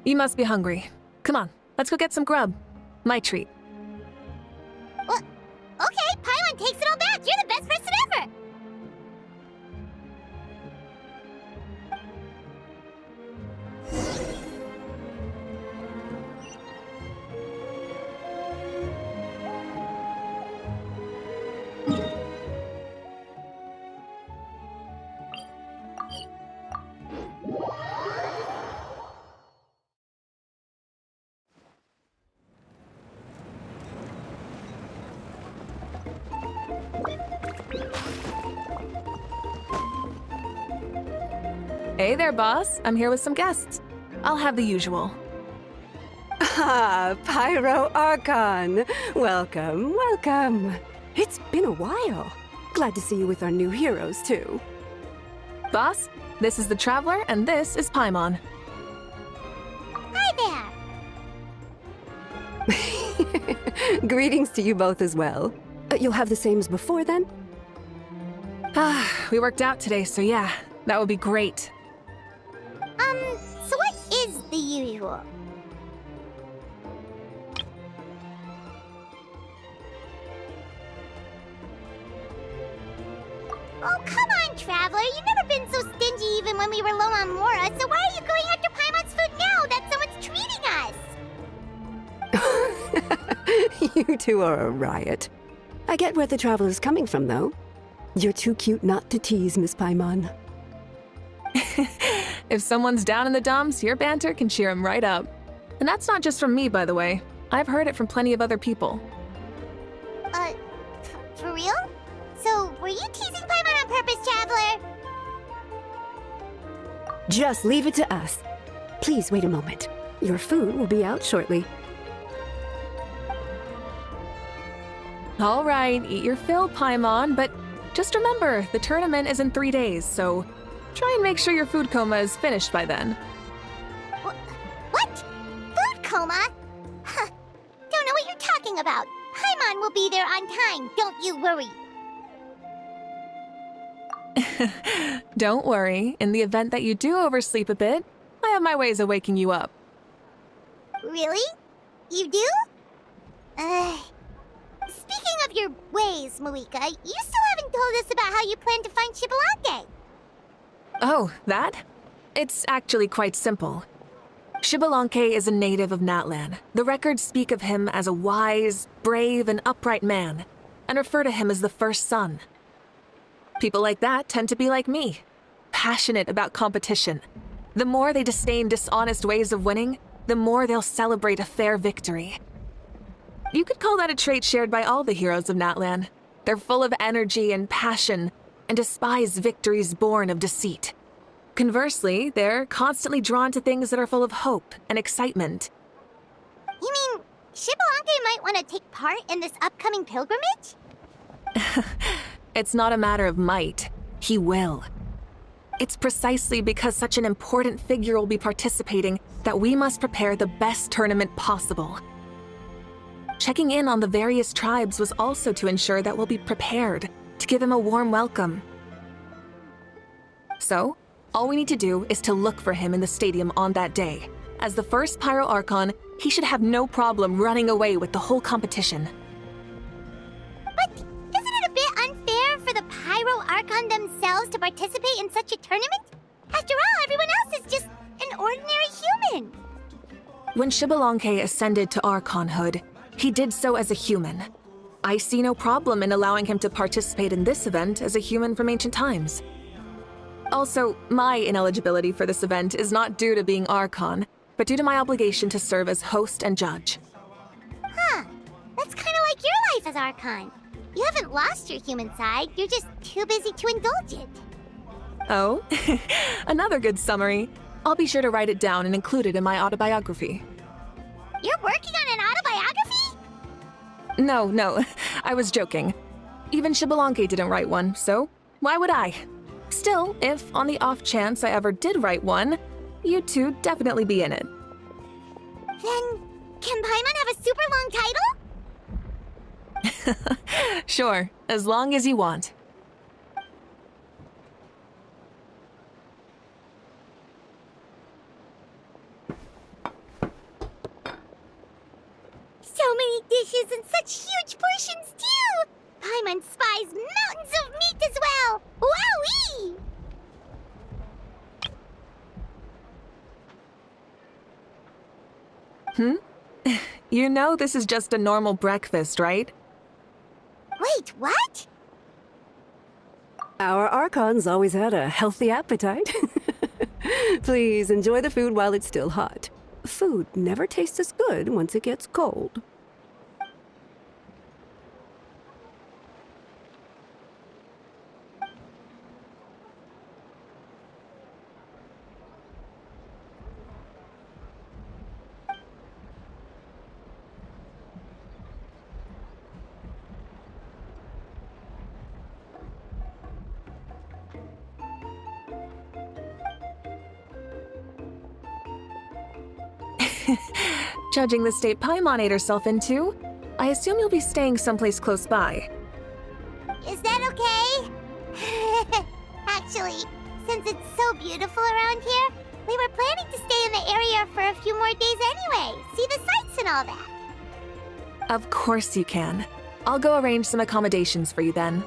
You must be hungry. Come on, let's go get some grub. My treat. Well, okay, Paimon takes it all back. You're the best person ever. Hey there, boss. I'm here with some guests. I'll have the usual. Ah, Pyro Archon. Welcome, welcome. It's been a while. Glad to see you with our new heroes, too. Boss, this is the Traveler, and this is Paimon. Hi there. Greetings to you both as well. You'll have the same as before, then? We worked out today, so yeah, that would be great. So what is the usual? Oh, come on, Traveler. You've never been so stingy even when we were low on Mora, so why are you going after Paimon's food now that someone's treating us? You two are a riot. I get where the Traveler's coming from, though. You're too cute not to tease, Miss Paimon. If someone's down in the dumps, your banter can cheer him right up. And that's not just from me, by the way. I've heard it from plenty of other people. For real? So, were you teasing Paimon on purpose, Traveler? Just leave it to us. Please wait a moment. Your food will be out shortly. All right, eat your fill, Paimon, but just remember, the tournament is in 3 days, so try and make sure your food coma is finished by then. What? Food coma? Huh. Don't know what you're talking about. Paimon will be there on time, don't you worry. Don't worry, in the event that you do oversleep a bit, I have my ways of waking you up. Really? You do? Speaking of of your ways, Malika. You still haven't told us about how you plan to find Xbalanque. Oh, that? It's actually quite simple. Xbalanque is a native of Natlan. The records speak of him as a wise, brave, and upright man, and refer to him as the first son. People like that tend to be like me, passionate about competition. The more they disdain dishonest ways of winning, the more they'll celebrate a fair victory. You could call that a trait shared by all the heroes of Natlan. They're full of energy and passion, and despise victories born of deceit. Conversely, they're constantly drawn to things that are full of hope and excitement. You mean Xbalanque might want to take part in this upcoming pilgrimage? It's not a matter of might. He will. It's precisely because such an important figure will be participating that we must prepare the best tournament possible. Checking in on the various tribes was also to ensure that we'll be prepared to give him a warm welcome. So, all we need to do is to look for him in the stadium on that day. As the first Pyro Archon, he should have no problem running away with the whole competition. But isn't it a bit unfair for the Pyro Archon themselves to participate in such a tournament? After all, everyone else is just an ordinary human. When Xbalanque ascended to Archonhood, he did so as a human. I see no problem in allowing him to participate in this event as a human from ancient times. Also, my ineligibility for this event is not due to being Archon, but due to my obligation to serve as host and judge. Huh. That's kind of like your life as Archon. You haven't lost your human side, you're just too busy to indulge it. Oh, another good summary. I'll be sure to write it down and include it in my autobiography. You're working on an autobiography? No, I was joking. Even Xbalanque didn't write one, so why would I? Still, if on the off chance I ever did write one, you two definitely be in it. Then, can Paimon have a super long title? Sure, as long as you want. So many dishes and such huge portions, too! Paimon spies mountains of meat as well! Wowee! You know this is just a normal breakfast, right? Wait, what? Our Archons always had a healthy appetite. Please enjoy the food while it's still hot. Food never tastes as good once it gets cold. Judging the state Paimon ate herself into, I assume you'll be staying someplace close by. Is that okay? Actually, since it's so beautiful around here, we were planning to stay in the area for a few more days anyway. See the sights and all that. Of course you can. I'll go arrange some accommodations for you then.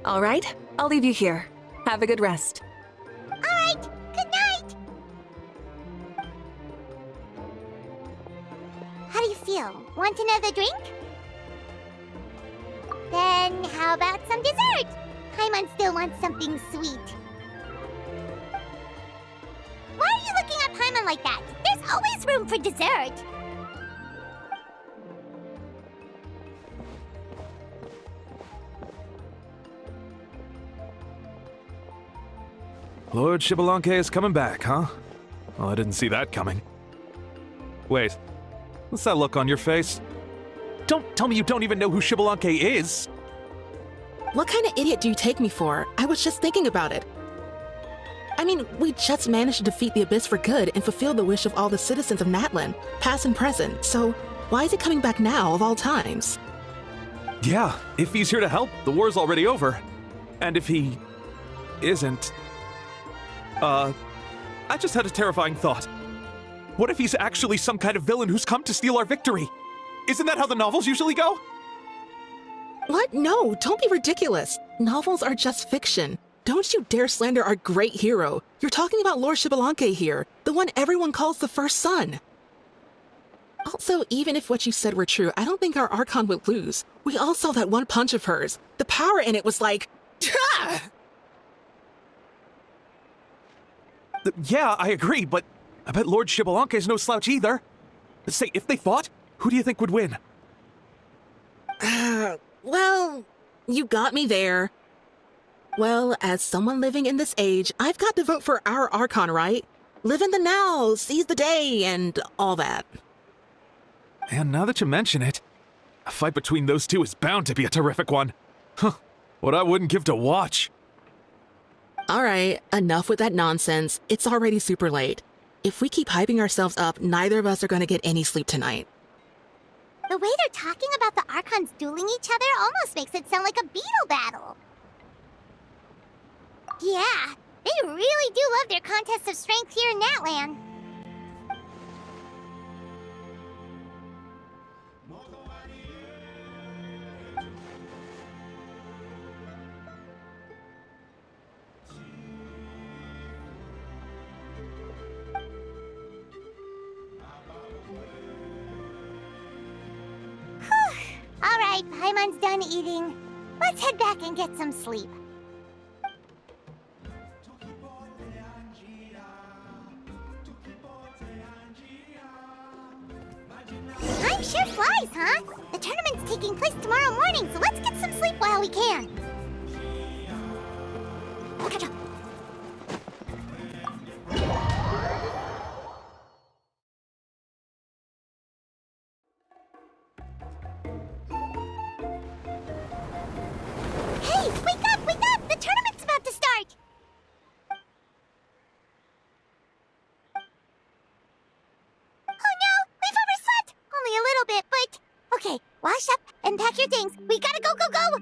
All right, I'll leave you here. Have a good rest. All right, good night. How do you feel? Want another drink? Then how about some dessert? Paimon still wants something sweet. Why are you looking at Paimon like that? There's always room for dessert. Lord Xbalanque is coming back, huh? Well, I didn't see that coming. Wait, what's that look on your face? Don't tell me you don't even know who Xbalanque is! What kind of idiot do you take me for? I was just thinking about it. I mean, we just managed to defeat the Abyss for good and fulfill the wish of all the citizens of Natlan, past and present, so why is he coming back now of all times? Yeah, if he's here to help, the war's already over. And if he isn't, I just had a terrifying thought. What if he's actually some kind of villain who's come to steal our victory? Isn't that how the novels usually go? What? No, don't be ridiculous. Novels are just fiction. Don't you dare slander our great hero. You're talking about Lord Xbalanque here, the one everyone calls the first son. Also, even if what you said were true, I don't think our Archon would lose. We all saw that one punch of hers. The power in it was like... "Ah!" Yeah, I agree, but I bet Lord Xbalanque is no slouch either. Say, if they fought, who do you think would win? Well, you got me there. Well, as someone living in this age, I've got to vote for our Archon, right? Live in the now, seize the day, and all that. And now that you mention it, a fight between those two is bound to be a terrific one. Huh, what I wouldn't give to watch. All right, enough with that nonsense. It's already super late. If we keep hyping ourselves up, neither of us are going to get any sleep tonight. The way they're talking about the Archons dueling each other almost makes it sound like a beetle battle. Yeah, they really do love their contests of strength here in Natlan. All right, Paimon's done eating. Let's head back and get some sleep. Time sure flies, huh? The tournament's taking place tomorrow morning, so let's get some sleep while we can. Hey, wake up, wake up! The tournament's about to start! Oh no, we've overslept! Only a little bit, but... Okay, wash up and pack your things. We gotta go, go, go!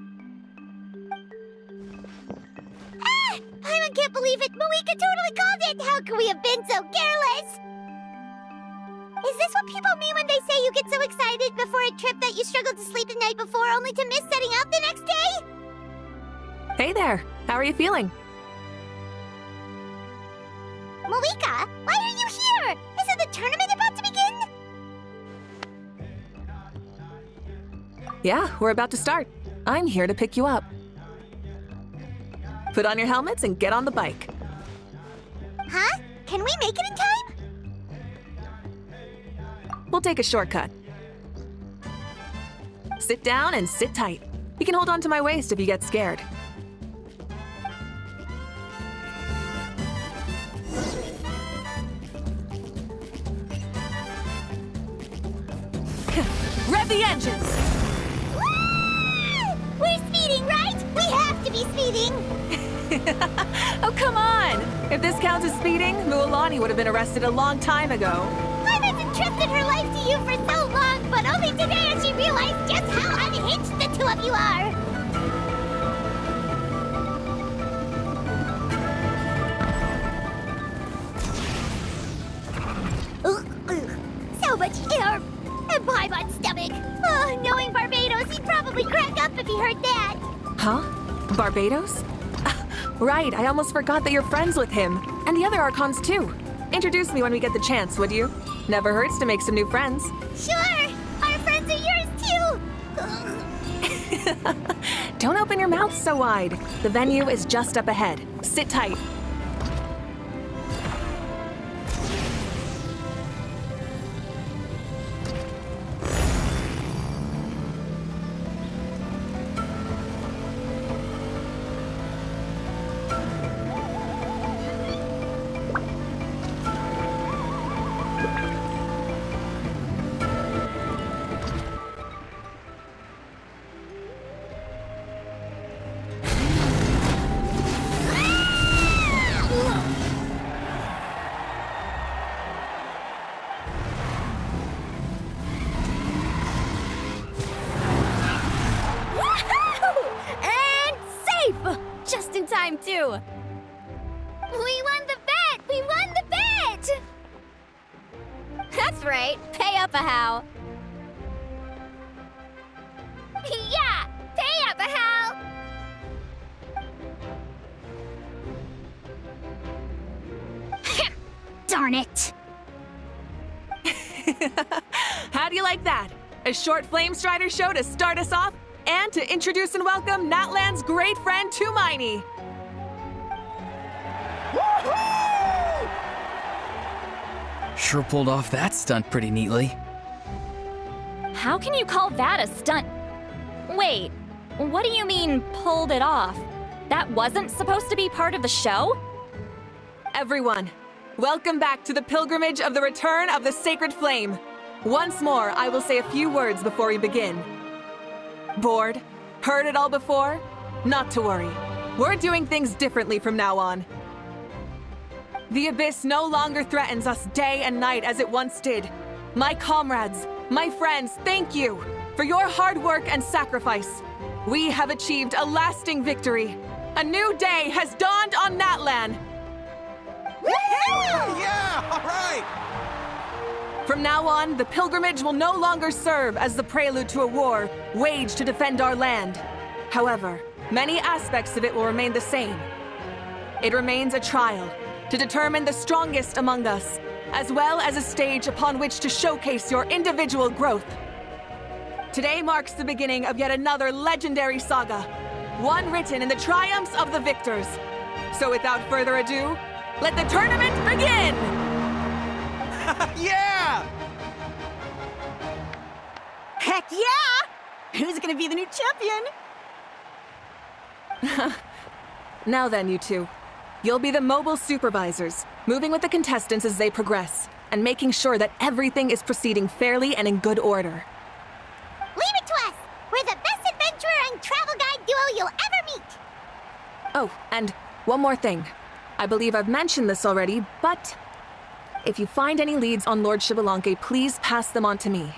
Ah! Paimon can't believe it! Moika totally called it! How could we have been so careless? Is this what people mean when they say you get so excited before a trip that you struggled to sleep the night before only to miss setting out the next day? Hey there, how are you feeling? Moika, why are you here? Isn't the tournament about to begin? Yeah, we're about to start. I'm here to pick you up. Put on your helmets and get on the bike. Huh? Can we make it in time? We'll take a shortcut. Sit down and sit tight. You can hold on to my waist if you get scared. Rev the engines! Woo! We're speeding, right? We have to be speeding! Oh, come on! If this counts as speeding, Mualani would have been arrested a long time ago. I've entrusted her life to you for so long, but only today has she realized just how unhinged the two of you are! So much air! And Paimon's stomach! Oh, knowing Barbados, he'd probably crack up if he heard that! Huh? Barbados? Right, I almost forgot that you're friends with him. And the other Archons, too. Introduce me when we get the chance, would you? Never hurts to make some new friends. Sure! Our friends are yours, too! Don't open your mouth so wide. The venue is just up ahead. Sit tight. That's right. Pay up a how. Yeah! Pay up, Hal! Darn it! How do you like that? A short Flame Strider show to start us off, and to introduce and welcome Natlan's great friend, Tumaini. Sure pulled off that stunt pretty neatly. How can you call that a stunt? Wait, what do you mean, pulled it off? That wasn't supposed to be part of the show? Everyone, welcome back to the pilgrimage of the return of the Sacred Flame. Once more, I will say a few words before we begin. Bored? Heard it all before? Not to worry. We're doing things differently from now on. The Abyss no longer threatens us day and night as it once did. My comrades, my friends, thank you for your hard work and sacrifice. We have achieved a lasting victory. A new day has dawned on Natlan. Yeah, all right! From now on, the pilgrimage will no longer serve as the prelude to a war waged to defend our land. However, many aspects of it will remain the same. It remains a trial to determine the strongest among us, as well as a stage upon which to showcase your individual growth. Today marks the beginning of yet another legendary saga, one written in the triumphs of the victors. So without further ado, let the tournament begin! Yeah! Heck yeah! Who's gonna be the new champion? Now then, you two. You'll be the mobile supervisors, moving with the contestants as they progress, and making sure that everything is proceeding fairly and in good order. Leave it to us! We're the best adventurer and travel guide duo you'll ever meet! Oh, and one more thing. I believe I've mentioned this already, but if you find any leads on Lord Xbalanque, please pass them on to me.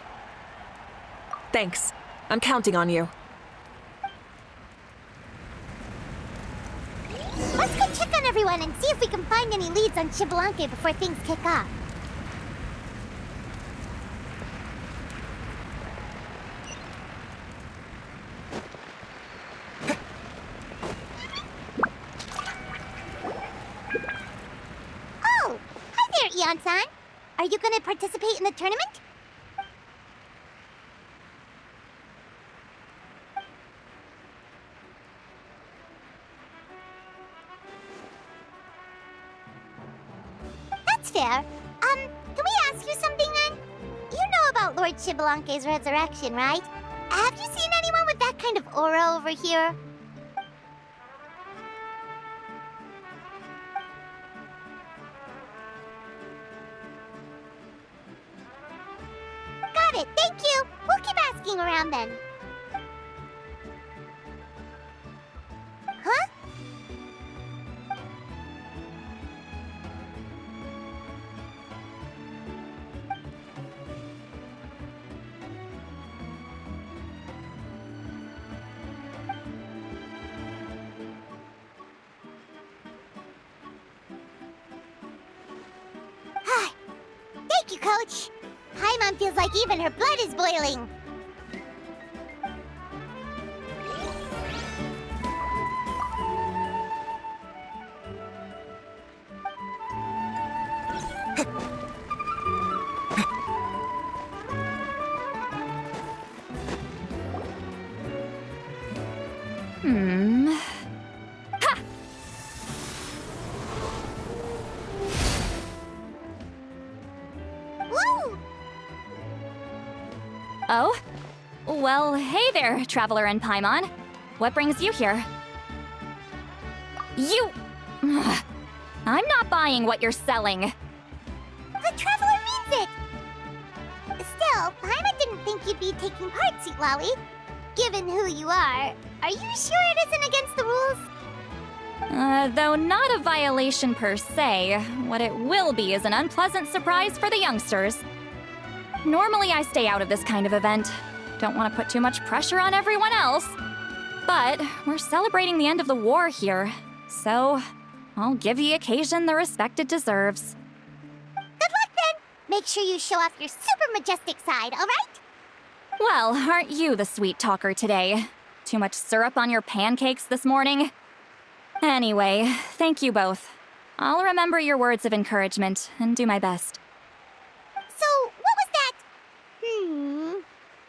Thanks. I'm counting on you. Let's go check on everyone and see if we can find any leads on Xbalanque before things kick off. Oh! Hi there, Eon-san! Are you gonna participate in the tournament? That's fair. Can we ask you something then? You know about Lord Xbalanque's resurrection, right? Have you seen anyone with that kind of aura over here? Got it, thank you! We'll keep asking around then. Huh? Thank you, Coach. Paimon feels like even her blood is boiling. Woo! Oh? Well, hey there, Traveler and Paimon. What brings you here? You... Ugh. I'm not buying what you're selling. The Traveler means it! Still, Paimon didn't think you'd be taking part, Sweet Lolly. Given who you are you sure it isn't against the rules? Though not a violation per se, what it will be is an unpleasant surprise for the youngsters. Normally I stay out of this kind of event. Don't want to put too much pressure on everyone else. But we're celebrating the end of the war here, so I'll give the occasion the respect it deserves. Good luck then! Make sure you show off your super majestic side, alright? Well, aren't you the sweet talker today? Too much syrup on your pancakes this morning? Anyway, thank you both. I'll remember your words of encouragement and do my best. So, what was that?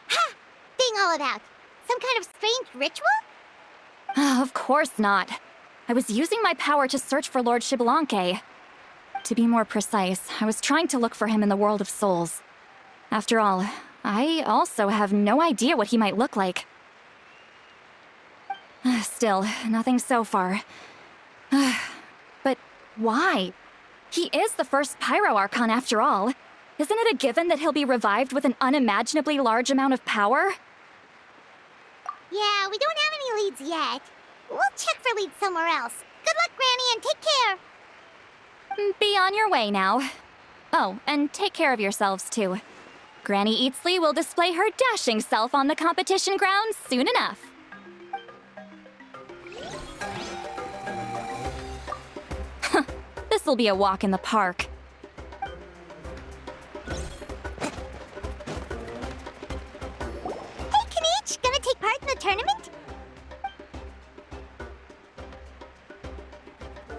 Ha! Thing all about? Some kind of strange ritual? Of course not. I was using my power to search for Lord Xbalanque. To be more precise, I was trying to look for him in the world of souls. After all, I also have no idea what he might look like. Still, nothing so far. But why? He is the first Pyro Archon after all. Isn't it a given that he'll be revived with an unimaginably large amount of power? Yeah, we don't have any leads yet. We'll check for leads somewhere else. Good luck, Granny, and take care! Be on your way now. Oh, and take care of yourselves too. Granny Eatsley will display her dashing self on the competition grounds soon enough. This'll be a walk in the park. Hey, Kanich! Gonna take part in the tournament?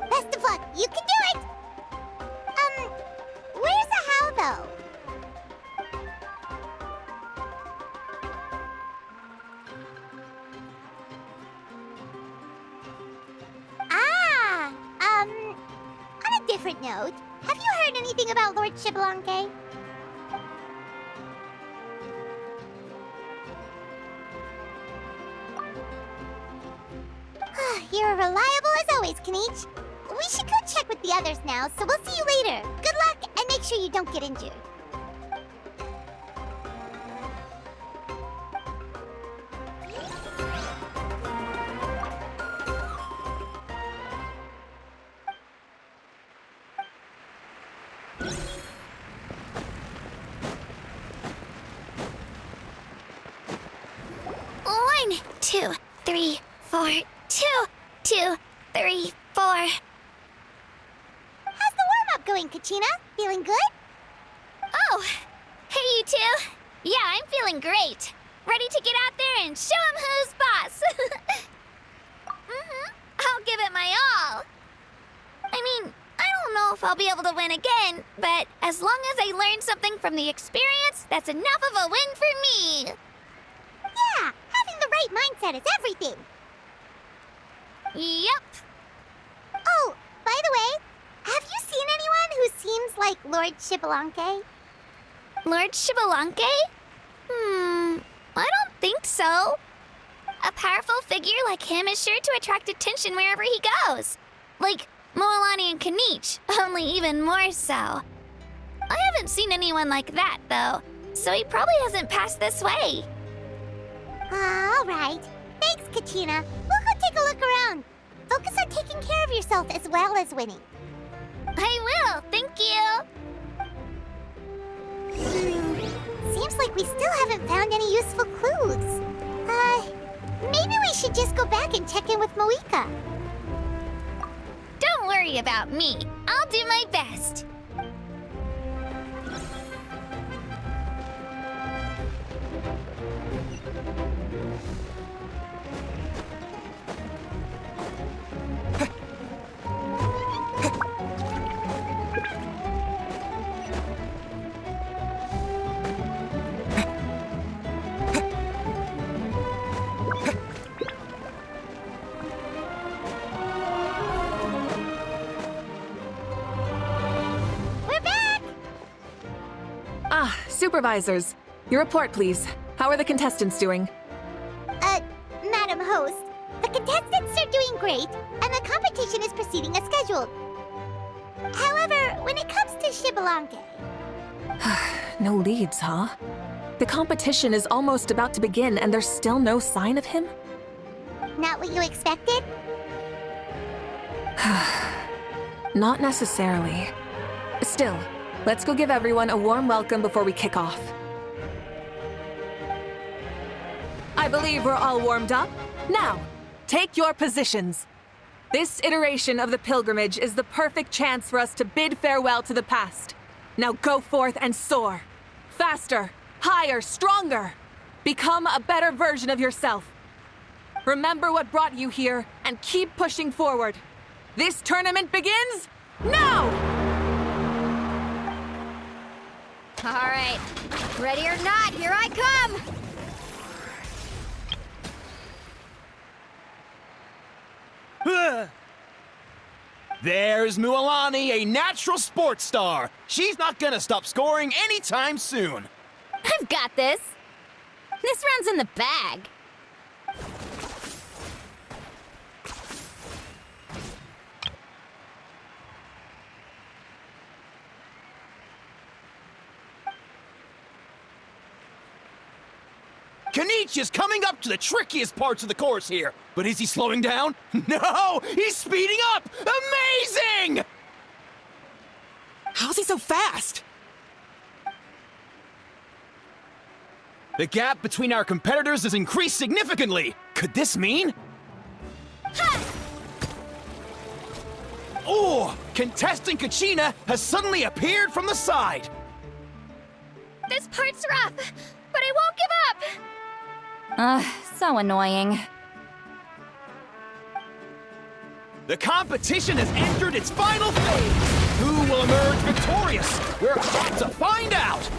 Best of luck! You can do it! Where's the how, though? On a different note, have you heard anything about Lord Xbalanque? You're reliable as always, Kanich. We should go check with the others now, so we'll see you later. Good luck, and make sure you don't get injured. One, 2, 3, 4, 2, 2, 3, 4. How's the warm-up going, Kachina? Feeling good? Oh, hey you two. Yeah, I'm feeling great. Ready to get out there and show 'em who's boss. I'll give it my all. I mean, I don't know if I'll be able to win again, but as long as I learn something from the experience, that's enough of a win for me. Yeah, having the right mindset is everything. Yep. Oh, by the way, have you seen anyone who seems like Lord Xbalanque? Lord Xbalanque? I don't think so. A powerful figure like him is sure to attract attention wherever he goes. Like Moalani and Kanich, only even more so. I haven't seen anyone like that, though, so he probably hasn't passed this way. All right. Thanks, Kachina. We'll go take a look around. Focus on taking care of yourself as well as winning. I will, thank you. Seems like we still haven't found any useful clues. Maybe we should just go back and check in with Moika. Don't worry about me. I'll do my best. Supervisors, your report, please. How are the contestants doing? Madam Host, the contestants are doing great, and the competition is proceeding as scheduled. However, when it comes to Xbalanque... No leads, huh? The competition is almost about to begin, and there's still no sign of him? Not what you expected? Not necessarily. Still, let's go give everyone a warm welcome before we kick off. I believe we're all warmed up. Now, take your positions. This iteration of the pilgrimage is the perfect chance for us to bid farewell to the past Now go forth and soar. Faster, higher, stronger. Become a better version of yourself. Remember what brought you here and keep pushing forward. This tournament begins now! All right, ready or not, here I come! There's Mualani, a natural sports star. She's not gonna stop scoring anytime soon. I've got this. This round's in the bag. Kanich is coming up to the trickiest parts of the course here. But is he slowing down? No! He's speeding up! Amazing! How's he so fast? The gap between our competitors has increased significantly. Could this mean? Oh! Contestant Kachina has suddenly appeared from the side. This part's rough, but I won't give up! So annoying. The competition has entered its final phase. Who will emerge victorious? We're about to find out.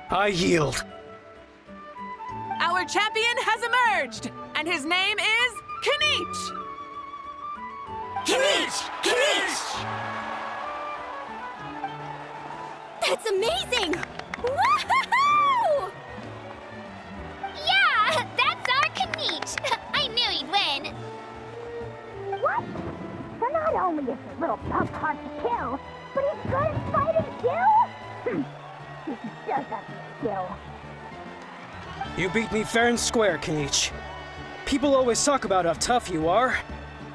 I yield. Our champion has emerged, and his name is Kanich! Kanich! Kanich! That's amazing! Woohoo! Yeah, that's our Kanich! I knew he'd win! What? So not only is this little pup hard to kill, but he's good at fighting too? He does have skill. You beat me fair and square, Kanich. People always talk about how tough you are.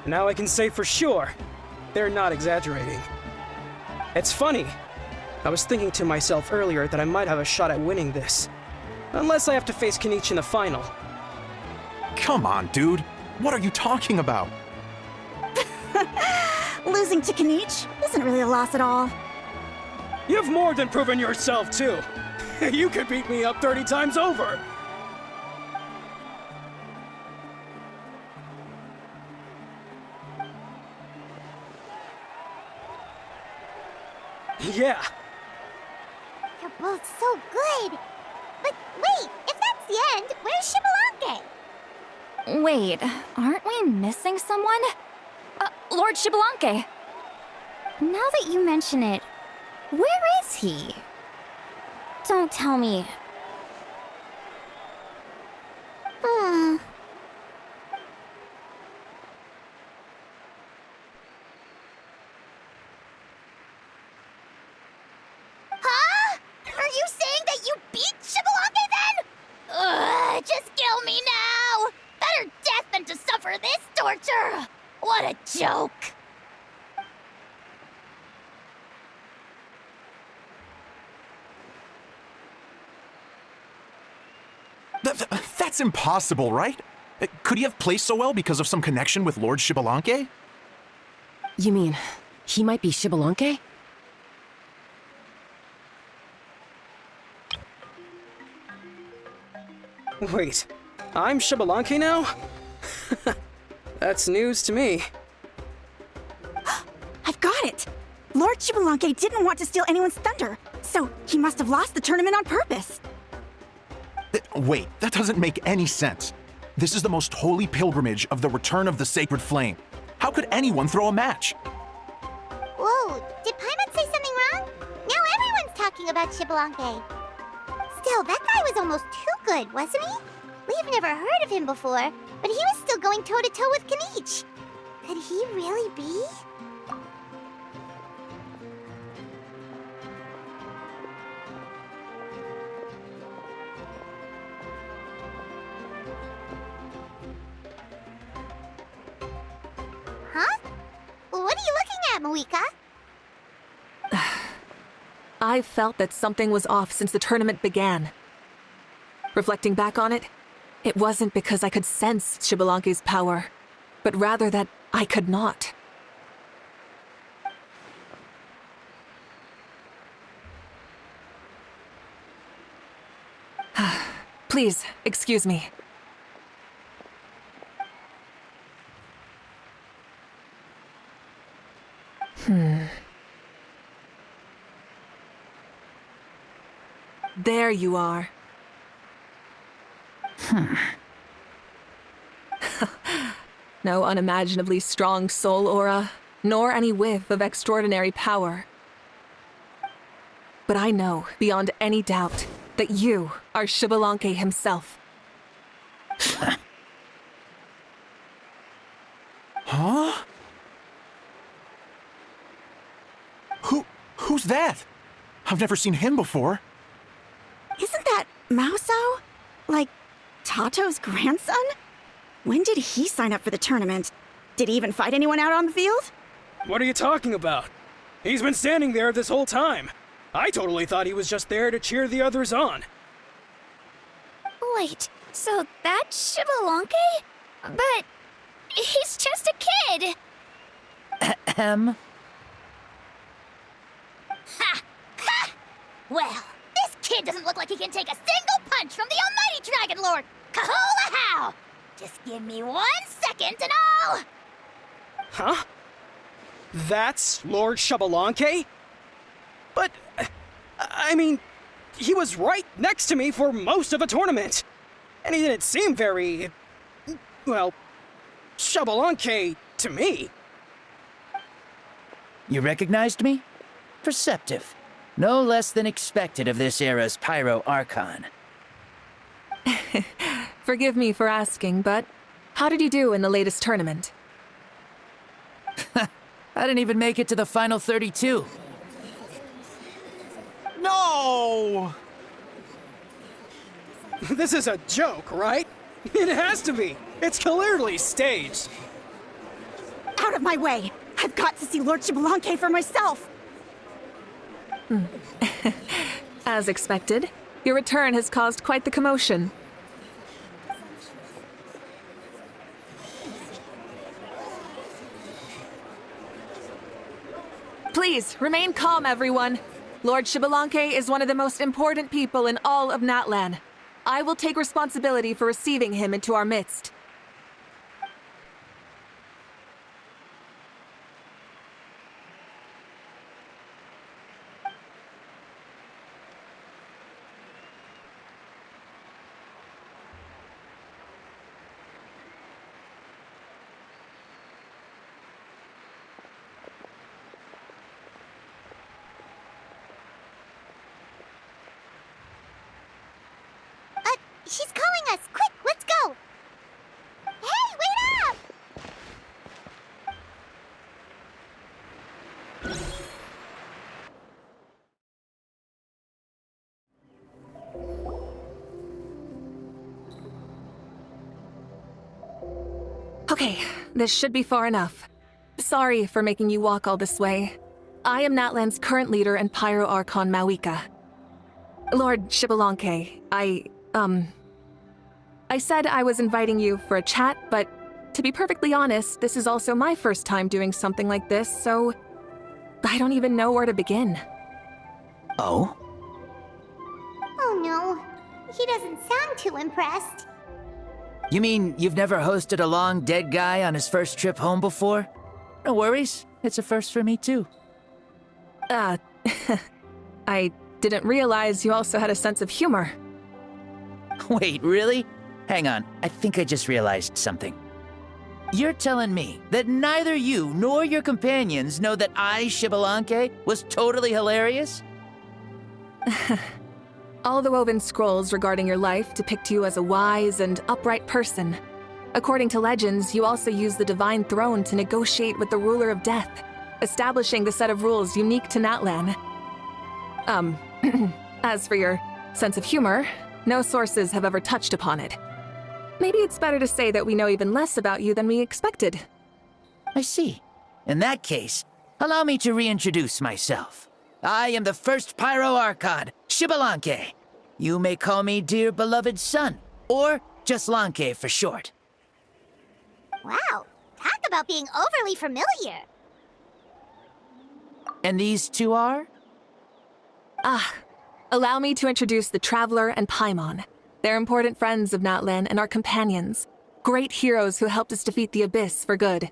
Now I can say for sure, they're not exaggerating. It's funny. I was thinking to myself earlier that I might have a shot at winning this. Unless I have to face Kanich in the final. Come on, dude. What are you talking about? Losing to Kanich isn't really a loss at all. You've more than proven yourself, too. You could beat me up 30 times over. Yeah. You're both so good. But wait, if that's the end, where's Shibalanke? Wait, aren't we missing someone? Lord Shibalanke. Now that you mention it, where is he? Don't tell me. Huh? Are you saying that you beat Shibalanke then? Ugh, just kill me now! Better death than to suffer this torture! What a joke! That's impossible, right? Could he have played so well because of some connection with Lord Shibalanke? You mean, he might be Shibalanke? Wait, I'm Shibalanke now? That's news to me. I've got it! Lord Shibalanke didn't want to steal anyone's thunder, so he must have lost the tournament on purpose. Wait, that doesn't make any sense. This is the most holy pilgrimage of the return of the sacred flame. How could anyone throw a match? Whoa, did Paimon say something wrong? Now everyone's talking about Shibalanke. Still, that guy was almost too good, wasn't he? We've never heard of him before, but he was still going toe-to-toe with Kanich. Could he really be? that, Moika? I felt that something was off since the tournament began. Reflecting back on it, it wasn't because I could sense Xbalanque's power, but rather that I could not. Please, excuse me. There you are. No unimaginably strong soul aura, nor any whiff of extraordinary power. But I know, beyond any doubt, that you are Xbalanque himself. Huh? Who's that? I've never seen him before. Isn't that Mauso? Like, Tato's grandson? When did he sign up for the tournament? Did he even fight anyone out on the field? What are you talking about? He's been standing there this whole time. I totally thought he was just there to cheer the others on. Wait, so that's Xbalanque? But he's just a kid. Ha! Ha! Well, this kid doesn't look like he can take a single punch from the almighty Dragon Lord! Kahola how! Just give me 1 second and I'll... Huh? That's Lord Xbalanque? But, I mean, he was right next to me for most of the tournament. And he didn't seem very, well, Xbalanque to me. You recognized me? Perceptive. No less than expected of this era's Pyro Archon. Forgive me for asking, but how did you do in the latest tournament? I didn't even make it to the final 32. No! This is a joke, right? It has to be. It's clearly staged. Out of my way! I've got to see Lord Xbalanque for myself! As expected, your return has caused quite the commotion. Please, remain calm, everyone. Lord Xbalanque is one of the most important people in all of Natlan. I will take responsibility for receiving him into our midst. She's calling us! Quick, let's go! Hey, wait up! Okay, this should be far enough. Sorry for making you walk all this way. I am Natlan's current leader and Pyro Archon Mawika. Lord Xbalanque, I said I was inviting you for a chat, but to be perfectly honest, this is also my first time doing something like this, so I don't even know where to begin. Oh? Oh no, he doesn't sound too impressed. You mean you've never hosted a long dead guy on his first trip home before? No worries, it's a first for me too. I didn't realize you also had a sense of humor. Wait, really? Hang on, I think I just realized something. You're telling me that neither you nor your companions know that I, Xbalanque, was totally hilarious? All the woven scrolls regarding your life depict you as a wise and upright person. According to legends, you also use the Divine Throne to negotiate with the Ruler of Death, establishing the set of rules unique to Natlan. As for your sense of humor, no sources have ever touched upon it. Maybe it's better to say that we know even less about you than we expected. I see. In that case, Allow me to reintroduce myself. I am the first Pyro Archon, Shibalanke. You may call me dear beloved son, or just Lanke for short. Wow, talk about being overly familiar. And these two are? Allow me to introduce the Traveler and Paimon. They're important friends of Natlan and our companions. Great heroes who helped us defeat the Abyss for good.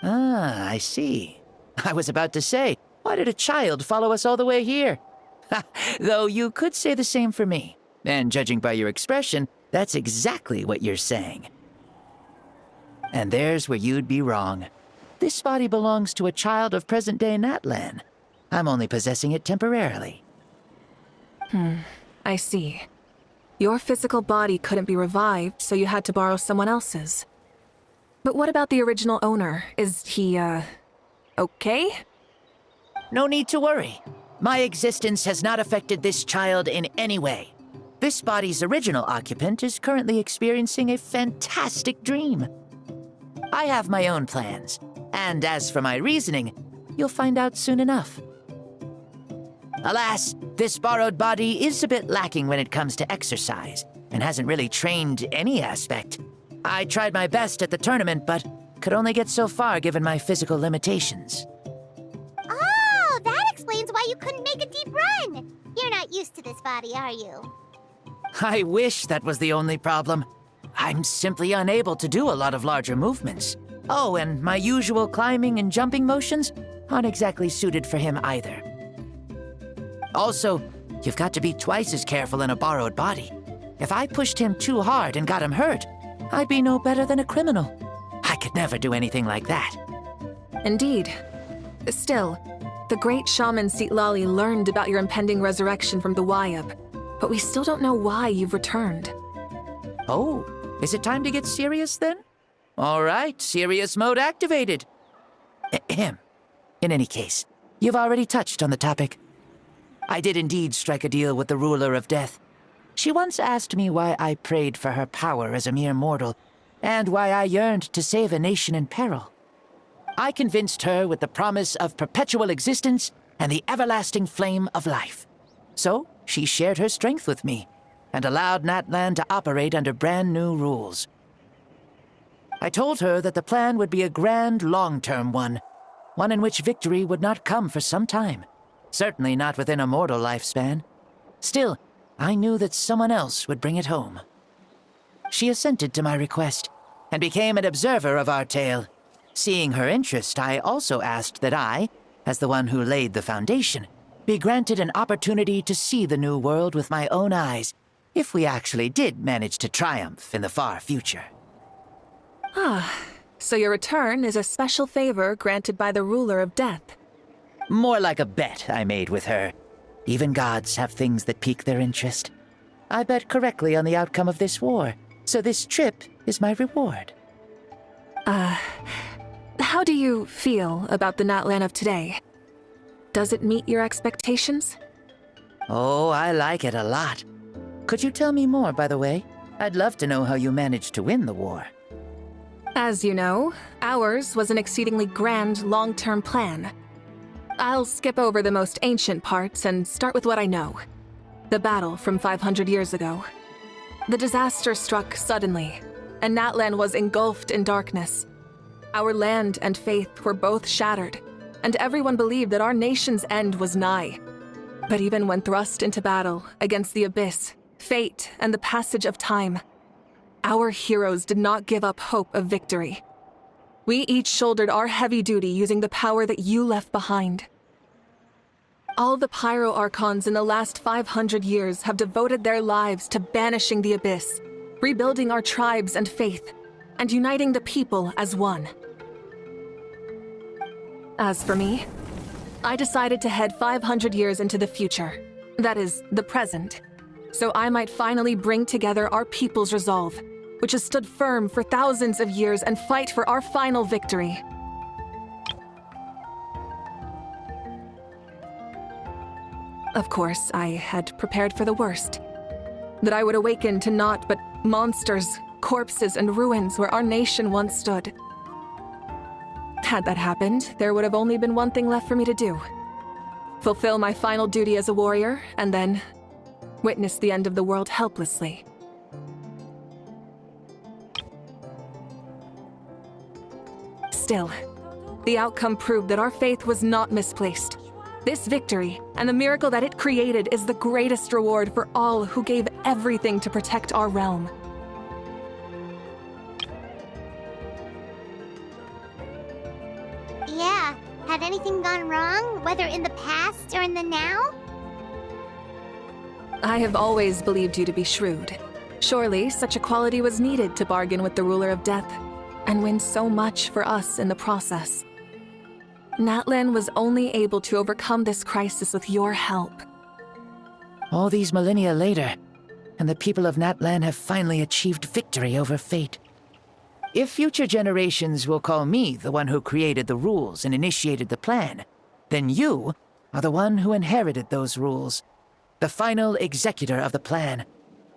Ah, I see. I was about to say, why did a child follow us all the way here? Though you could say the same for me. And judging by your expression, that's exactly what you're saying. And there's where you'd be wrong. This body belongs to a child of present-day Natlan. I'm only possessing it temporarily. I see. Your physical body couldn't be revived, so you had to borrow someone else's. But what about the original owner? Is he, okay? No need to worry. My existence has not affected this child in any way. This body's original occupant is currently experiencing a fantastic dream. I have my own plans, and as for my reasoning, you'll find out soon enough. Alas, this borrowed body is a bit lacking when it comes to exercise, and hasn't really trained any aspect. I tried my best at the tournament, but could only get so far given my physical limitations. Oh, that explains why you couldn't make a deep run. You're not used to this body, are you? I wish that was the only problem. I'm simply unable to do a lot of larger movements. Oh, and my usual climbing and jumping motions aren't exactly suited for him either. Also, you've got to be twice as careful in a borrowed body. If I pushed him too hard and got him hurt, I'd be no better than a criminal. I could never do anything like that. Indeed. Still, the great shaman Sitlali learned about your impending resurrection from the Wayab, but we still don't know why you've returned. Oh, is it time to get serious then? All right, serious mode activated. Ahem. In any case, you've already touched on the topic. I did indeed strike a deal with the ruler of death. She once asked me why I prayed for her power as a mere mortal, and why I yearned to save a nation in peril. I convinced her with the promise of perpetual existence and the everlasting flame of life. So she shared her strength with me, and allowed Natlan to operate under brand new rules. I told her that the plan would be a grand, long-term one in which victory would not come for some time. Certainly not within a mortal lifespan. Still, I knew that someone else would bring it home. She assented to my request, and became an observer of our tale. Seeing her interest, I also asked that I, as the one who laid the foundation, be granted an opportunity to see the new world with my own eyes, if we actually did manage to triumph in the far future. So your return is a special favor granted by the ruler of death. More like a bet I made with her. Even gods have things that pique their interest. I bet correctly on the outcome of this war, so this trip is my reward. How do you feel about the Natlan of today? Does it meet your expectations? Oh, I like it a lot. Could you tell me more, by the way? I'd love to know how you managed to win the war. As you know, ours was an exceedingly grand, long-term plan. I'll skip over the most ancient parts and start with what I know. The battle from 500 years ago. The disaster struck suddenly, and Natlan was engulfed in darkness. Our land and faith were both shattered, and everyone believed that our nation's end was nigh. But even when thrust into battle against the Abyss, fate, and the passage of time, our heroes did not give up hope of victory. We each shouldered our heavy duty using the power that you left behind. All the Pyro Archons in the last 500 years have devoted their lives to banishing the Abyss, rebuilding our tribes and faith, and uniting the people as one. As for me, I decided to head 500 years into the future, that is, the present, so I might finally bring together our people's resolve, which has stood firm for thousands of years, and fight for our final victory. Of course, I had prepared for the worst. That I would awaken to naught but monsters, corpses, and ruins where our nation once stood. Had that happened, there would have only been one thing left for me to do. Fulfill my final duty as a warrior, and then witness the end of the world helplessly. Still, the outcome proved that our faith was not misplaced. This victory, and the miracle that it created, is the greatest reward for all who gave everything to protect our realm. Yeah, had anything gone wrong, whether in the past or in the now? I have always believed you to be shrewd. Surely, such a quality was needed to bargain with the ruler of death, and win so much for us in the process. Natlan was only able to overcome this crisis with your help. All these millennia later, and the people of Natlan have finally achieved victory over fate. If future generations will call me the one who created the rules and initiated the plan, then you are the one who inherited those rules. The final executor of the plan.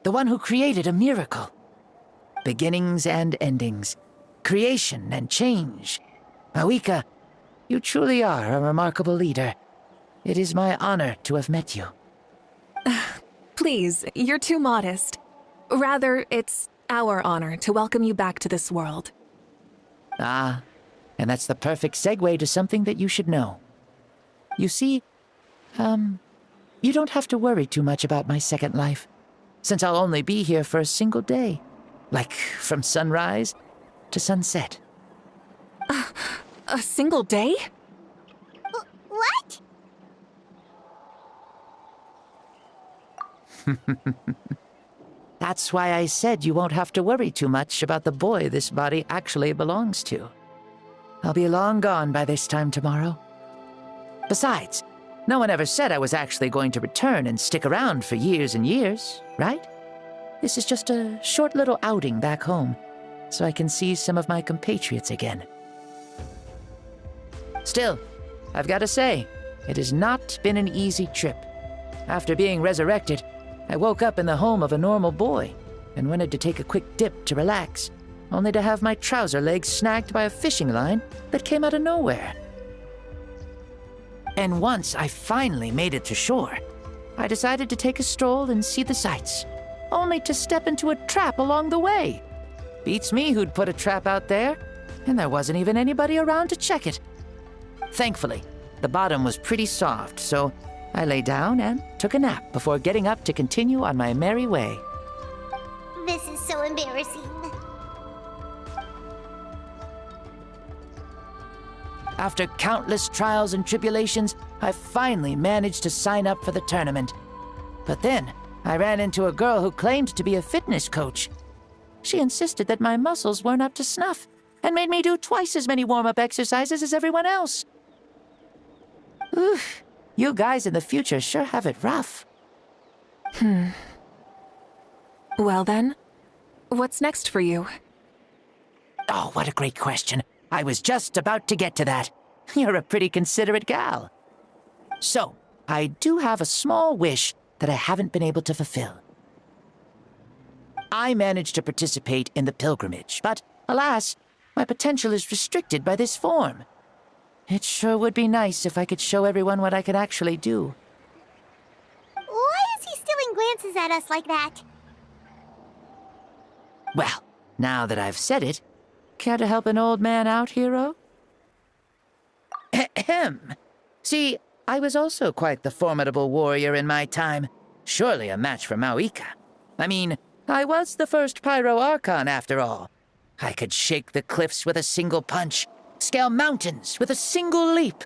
The one who created a miracle. Beginnings and endings. Creation and change. Mawika, you truly are a remarkable leader. It is my honor to have met you. Please, you're too modest. Rather, it's our honor to welcome you back to this world. Ah, and that's the perfect segue to something that you should know. You see, you don't have to worry too much about my second life, since I'll only be here for a single day. Like, from sunrise to sunset. A single day? What? That's why I said you won't have to worry too much about the boy this body actually belongs to. I'll be long gone by this time tomorrow. Besides, no one ever said I was actually going to return and stick around for years and years, right? This is just a short little outing back home, so I can see some of my compatriots again. Still, I've got to say, it has not been an easy trip. After being resurrected, I woke up in the home of a normal boy and wanted to take a quick dip to relax, only to have my trouser legs snagged by a fishing line that came out of nowhere. And once I finally made it to shore, I decided to take a stroll and see the sights, only to step into a trap along the way. Beats me who'd put a trap out there, and there wasn't even anybody around to check it. Thankfully, the bottom was pretty soft, so I lay down and took a nap before getting up to continue on my merry way. This is so embarrassing. After countless trials and tribulations, I finally managed to sign up for the tournament. But then, I ran into a girl who claimed to be a fitness coach. She insisted that my muscles weren't up to snuff, and made me do twice as many warm-up exercises as everyone else. Oof, you guys in the future sure have it rough. Well then, what's next for you? Oh, what a great question. I was just about to get to that. You're a pretty considerate gal. So, I do have a small wish that I haven't been able to fulfill. I managed to participate in the pilgrimage, but alas, my potential is restricted by this form. It sure would be nice if I could show everyone what I could actually do. Why is he stealing glances at us like that? Well, now that I've said it, care to help an old man out, hero? Ahem. See, I was also quite the formidable warrior in my time. Surely a match for Mawika. I mean, I was the first Pyro Archon after all. I could shake the cliffs with a single punch, scale mountains with a single leap.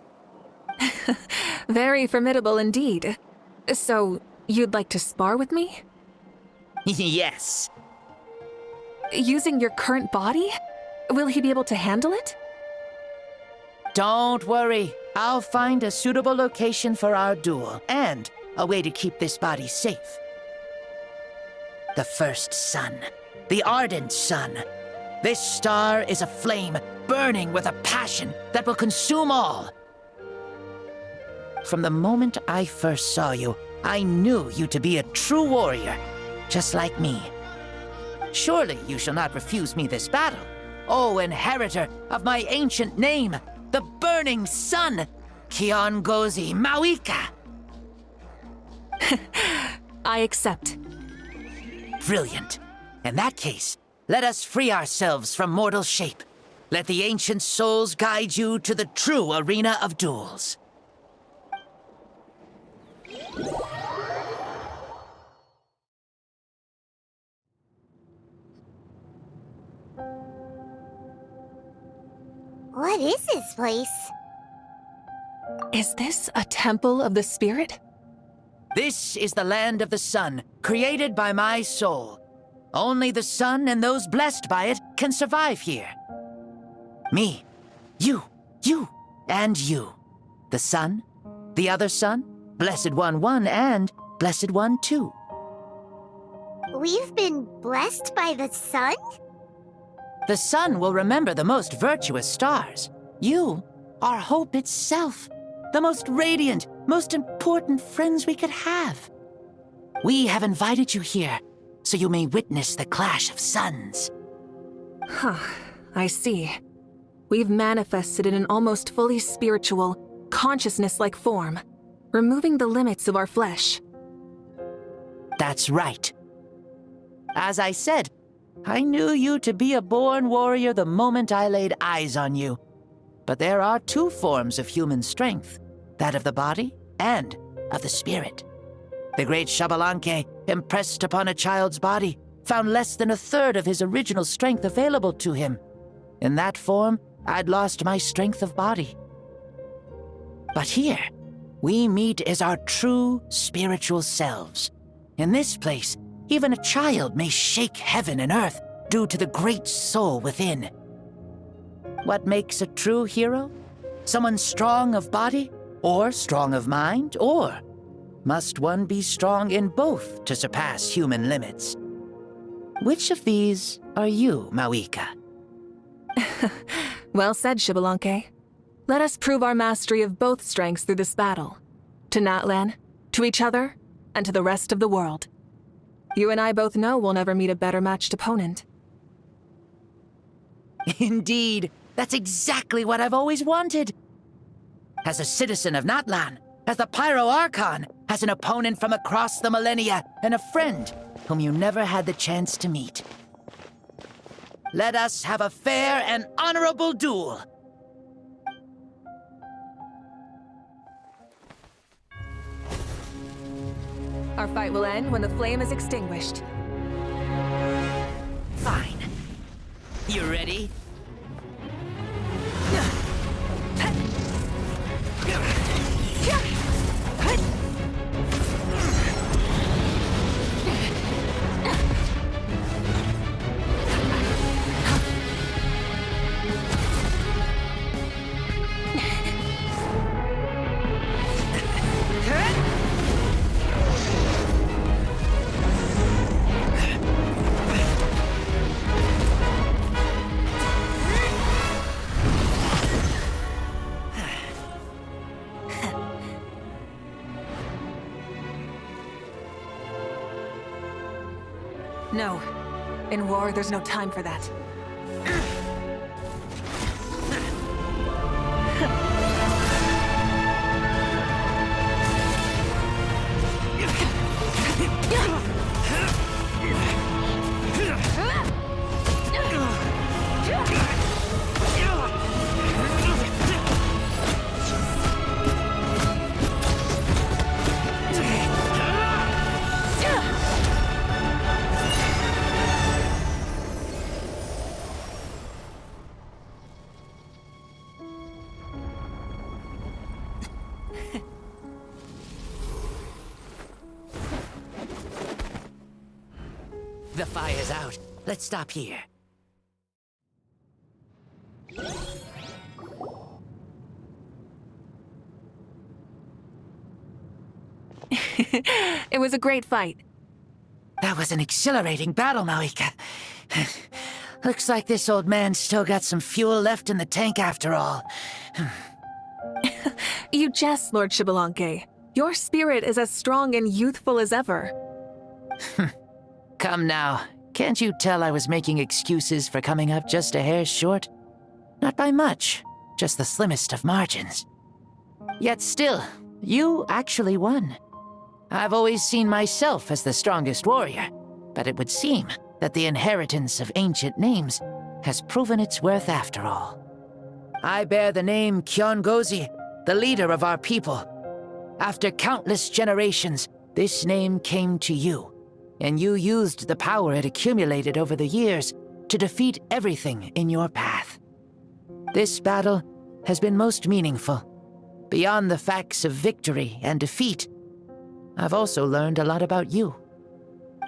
Very formidable indeed. So, you'd like to spar with me? Yes. Using your current body? Will he be able to handle it? Don't worry. I'll find a suitable location for our duel, and a way to keep this body safe. The first sun. The ardent sun. This star is a flame, burning with a passion that will consume all. From the moment I first saw you, I knew you to be a true warrior, just like me. Surely you shall not refuse me this battle, O inheritor of my ancient name, burning sun, Kiongozi Mawika. I accept. Brilliant. In that case, let us free ourselves from mortal shape. Let the ancient souls guide you to the true arena of duels. What is this place? Is this a temple of the spirit? This is the land of the sun, created by my soul. Only the sun and those blessed by it can survive here. Me, you, and you. The sun, the other sun, Blessed One 1, and Blessed One 2. We've been blessed by the sun? The sun will remember the most virtuous stars. You are hope itself, the most radiant, most important friends we could have. We have invited you here, so you may witness the clash of suns. Huh, I see. We've manifested in an almost fully spiritual, consciousness-like form, removing the limits of our flesh. That's right. As I said, I knew you to be a born warrior the moment I laid eyes on you. But there are two forms of human strength, that of the body and of the spirit. The great Xbalanque, impressed upon a child's body, found less than a third of his original strength available to him. In that form, I'd lost my strength of body. But here, we meet as our true spiritual selves. In this place, even a child may shake heaven and earth due to the great soul within. What makes a true hero? Someone strong of body, or strong of mind, or must one be strong in both to surpass human limits? Which of these are you, Mawika? Well said, Xbalanque. Let us prove our mastery of both strengths through this battle. To Natlan, to each other, and to the rest of the world. You and I both know we'll never meet a better matched opponent. Indeed, that's exactly what I've always wanted. As a citizen of Natlan, as the Pyro Archon, as an opponent from across the millennia, and a friend whom you never had the chance to meet. Let us have a fair and honorable duel. Our fight will end when the flame is extinguished. Fine. You ready? No. In war, there's no time for that. The fire's out. Let's stop here. It was a great fight. That was an exhilarating battle, Mawika. Looks like this old man's still got some fuel left in the tank after all. You jest, Lord Xbalanque. Your spirit is as strong and youthful as ever. Come now. Can't you tell I was making excuses for coming up just a hair short? Not by much. just the slimmest of margins. Yet still, you actually won. I've always seen myself as the strongest warrior, but it would seem that the inheritance of ancient names has proven its worth after all. I bear the name Kiongozi, the leader of our people. After countless generations, this name came to you, and you used the power it accumulated over the years to defeat everything in your path. This battle has been most meaningful. Beyond the facts of victory and defeat, I've also learned a lot about you.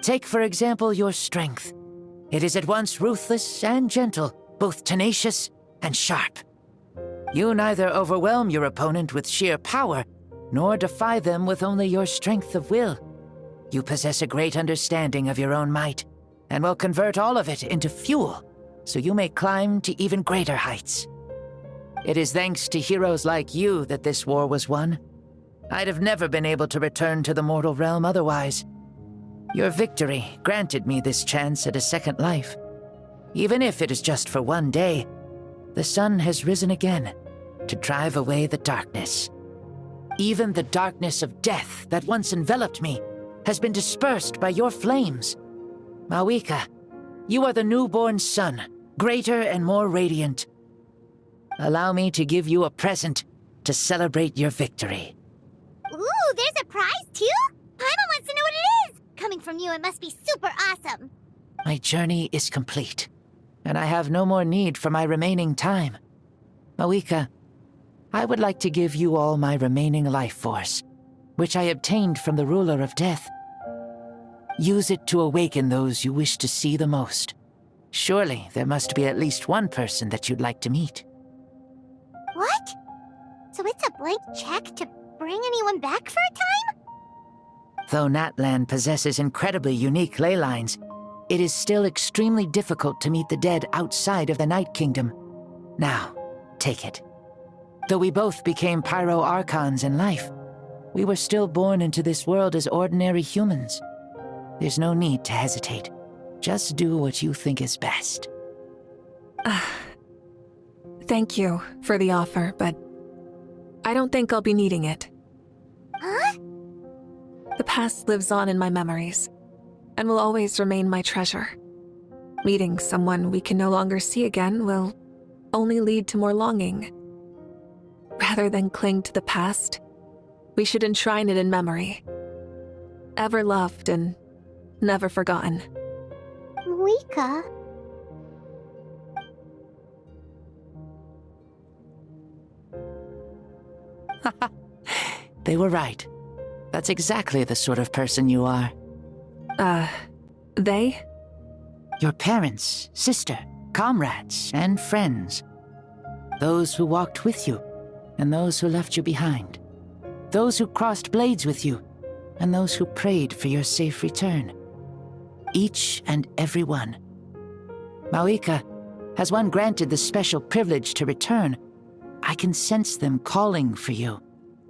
Take, for example, your strength. It is at once ruthless and gentle, both tenacious and sharp. You neither overwhelm your opponent with sheer power, nor defy them with only your strength of will. You possess a great understanding of your own might, and will convert all of it into fuel, so you may climb to even greater heights. It is thanks to heroes like you that this war was won. I'd have never been able to return to the mortal realm otherwise. Your victory granted me this chance at a second life. Even if it is just for one day, the sun has risen again to drive away the darkness. Even the darkness of death that once enveloped me has been dispersed by your flames. Mawika, you are the newborn sun, greater and more radiant. Allow me to give you a present to celebrate your victory. Ooh, there's a prize too? Paimon wants to know what it is! Coming from you, it must be super awesome. My journey is complete, and I have no more need for my remaining time. Mawika, I would like to give you all my remaining life force, which I obtained from the ruler of death. Use it to awaken those you wish to see the most. Surely there must be at least one person that you'd like to meet. What? So it's a blank check to bring anyone back for a time? Though Natlan possesses incredibly unique ley lines, it is still extremely difficult to meet the dead outside of the Night Kingdom. Now, take it. Though we both became Pyro Archons in life, we were still born into this world as ordinary humans. There's no need to hesitate. Just do what you think is best. Thank you for the offer, but I don't think I'll be needing it. Huh? The past lives on in my memories, and will always remain my treasure. Meeting someone we can no longer see again will only lead to more longing. Rather than cling to the past, we should enshrine it in memory. Ever loved and never forgotten. Mawika? They were right. That's exactly the sort of person you are. They? Your parents, sister, comrades, and friends. Those who walked with you, and those who left you behind. Those who crossed blades with you, and those who prayed for your safe return. Each and every one. Mawika, has one granted the special privilege to return, I can sense them calling for you,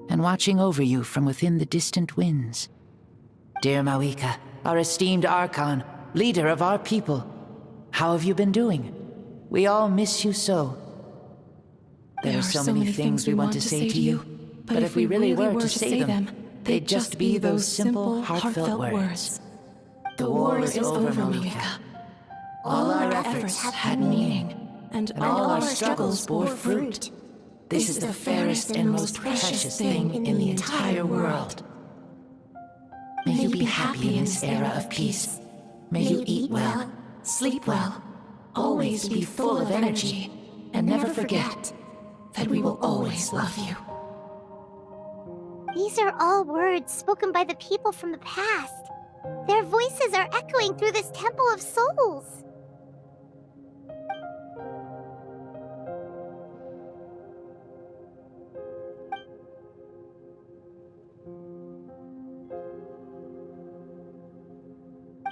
and watching over you from within the distant winds. Dear Mawika, our esteemed Archon, leader of our people, how have you been doing? We all miss you so. There are so many things we want to say to you, but if we really were to say them, they'd just be those simple, heartfelt words. The war is over, Mawika. All our efforts had meaning, and all our struggles bore fruit. This is the fairest and most precious thing in the entire world. May you be happy in this era of peace. May you eat well, sleep well, always be full of energy, and never forget that we will always love you. These are all words spoken by the people from the past. Their voices are echoing through this Temple of Souls.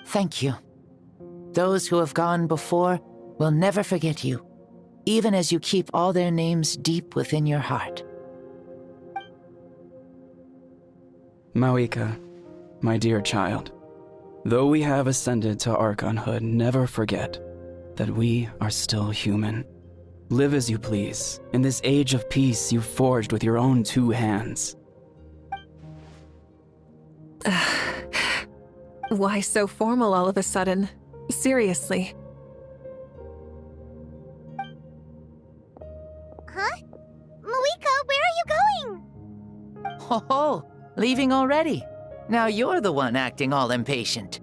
Thank you. Those who have gone before will never forget you, even as you keep all their names deep within your heart. Mawika, my dear child, though we have ascended to Archonhood, never forget that we are still human. Live as you please, in this age of peace you forged with your own 2 hands. Why so formal all of a sudden? Seriously. Huh? Malika, where are you going? Oh, leaving already? Now you're the one acting all impatient.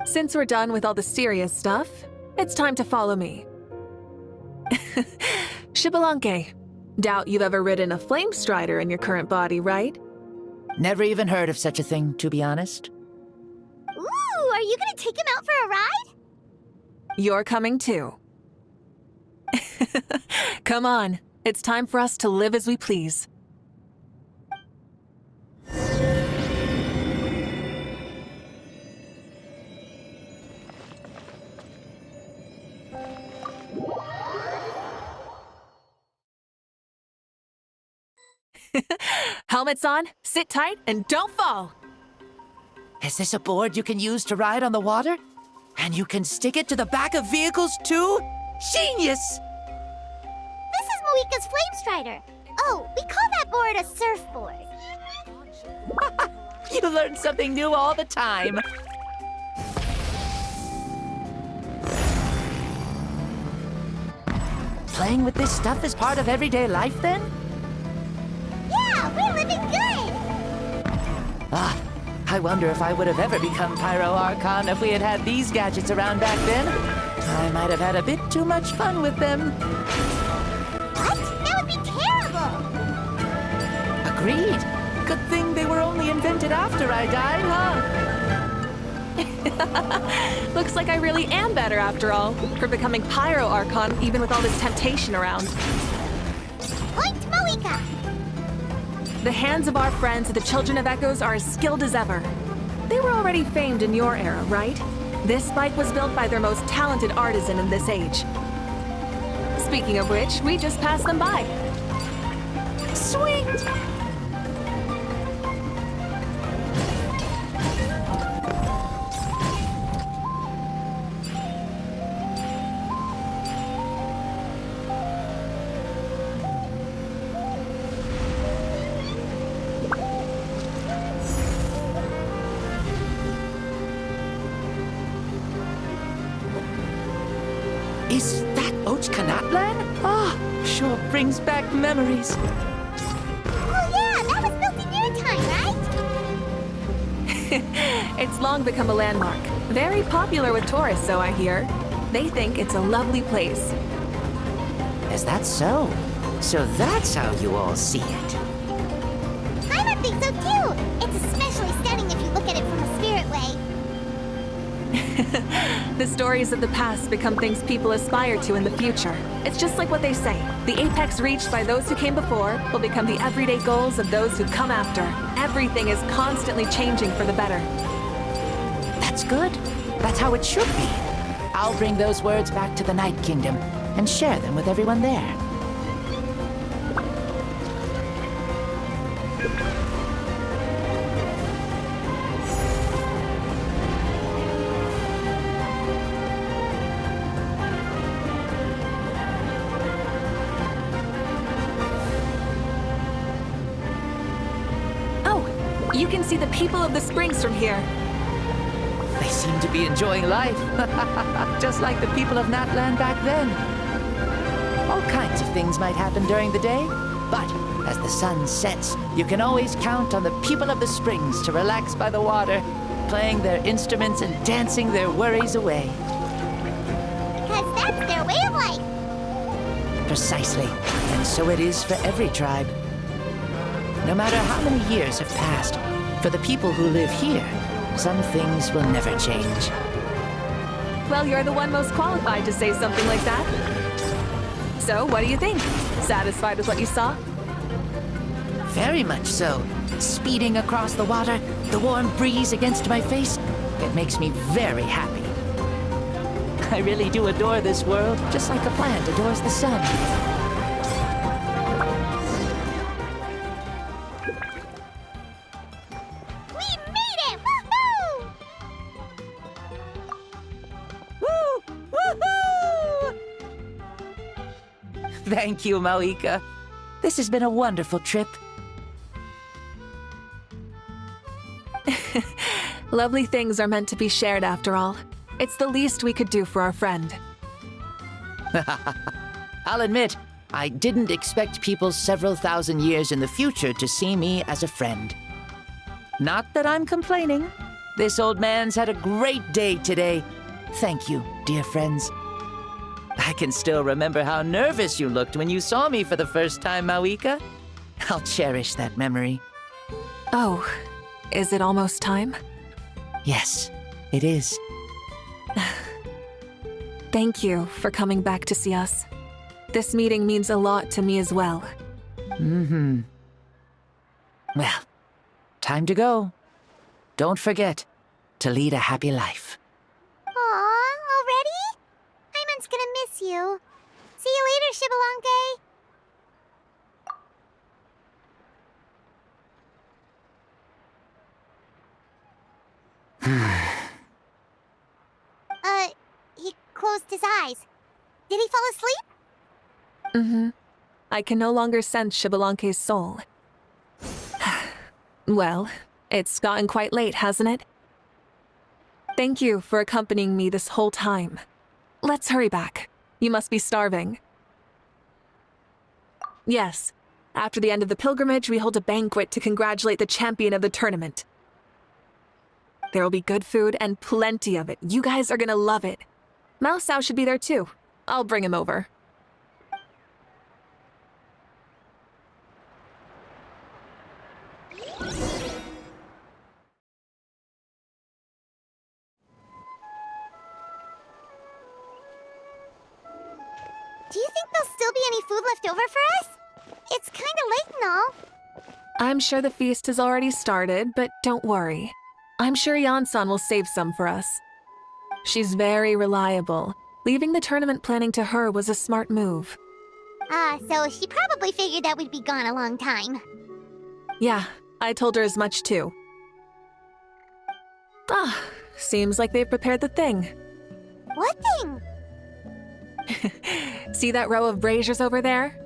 Since we're done with all the serious stuff, it's time to follow me. Xbalanque, doubt you've ever ridden a flame strider in your current body, right? Never even heard of such a thing, to be honest. Ooh, are you gonna take him out for a ride? You're coming too. Come on, it's time for us to live as we please. Helmets on, sit tight, and don't fall! Is this a board you can use to ride on the water? And you can stick it to the back of vehicles too? Genius! This is Malika's flame strider. Oh, we call that board a surfboard. You learn something new all the time. Playing with this stuff is part of everyday life then? Yeah, we're living good! Ah, I wonder if I would have ever become Pyro Archon if we had had these gadgets around back then. I might have had a bit too much fun with them. What? That would be terrible! Agreed. Good thing they were only invented after I died, huh? Looks like I really am better after all, for becoming Pyro Archon even with all this temptation around. Point Malika! The hands of our friends the Children of Echoes are as skilled as ever. They were already famed in your era, right? This bike was built by their most talented artisan in this age. Speaking of which, we just passed them by. Sweet! Is that Ochkanatlan? Ah, sure brings back memories. Oh yeah, that was built in your time, right? It's long become a landmark. Very popular with tourists, so I hear. They think it's a lovely place. Is that so? So that's how you all see it. I would think so too! It's especially stunning if you look at it from a spirit way. The stories of the past become things people aspire to in the future. It's just like what they say. The apex reached by those who came before will become the everyday goals of those who come after. Everything is constantly changing for the better. That's good. That's how it should be. I'll bring those words back to the Night Kingdom and share them with everyone there. You can see the people of the springs from here. They seem to be enjoying life, just like the people of Natlan back then. All kinds of things might happen during the day, but as the sun sets, you can always count on the people of the springs to relax by the water, playing their instruments and dancing their worries away. Because that's their way of life. Precisely, and so it is for every tribe. No matter how many years have passed, for the people who live here, some things will never change. Well, you're the one most qualified to say something like that. So, what do you think? Satisfied with what you saw? Very much so. Speeding across the water, the warm breeze against my face, it makes me very happy. I really do adore this world, just like a plant adores the sun. Thank you, Mauika. This has been a wonderful trip. Lovely things are meant to be shared after all. It's the least we could do for our friend. I'll admit, I didn't expect people several thousand years in the future to see me as a friend. Not that I'm complaining. This old man's had a great day today. Thank you, dear friends. I can still remember how nervous you looked when you saw me for the first time, Mauika. I'll cherish that memory. Oh, is it almost time? Yes, it is. Thank you for coming back to see us. This meeting means a lot to me as well. Mm-hmm. Well, time to go. Don't forget to lead a happy life. Aw, already? Paimon's gonna miss you. See you later, Shibalonke. He closed his eyes. Did he fall asleep? Mm-hmm. I can no longer sense Shibalonke's soul. Well, it's gotten quite late, hasn't it? Thank you for accompanying me this whole time. Let's hurry back. You must be starving. Yes. After the end of the pilgrimage, we hold a banquet to congratulate the champion of the tournament. There will be good food and plenty of it. You guys are gonna love it. Maosao should be there too. I'll bring him over. Do you think there'll still be any food left over for us? It's kinda late and all. I'm sure the feast has already started, but don't worry. I'm sure Yansan will save some for us. She's very reliable. Leaving the tournament planning to her was a smart move. So she probably figured that we'd be gone a long time. Yeah, I told her as much too. Seems like they've prepared the thing. What thing? See that row of braziers over there?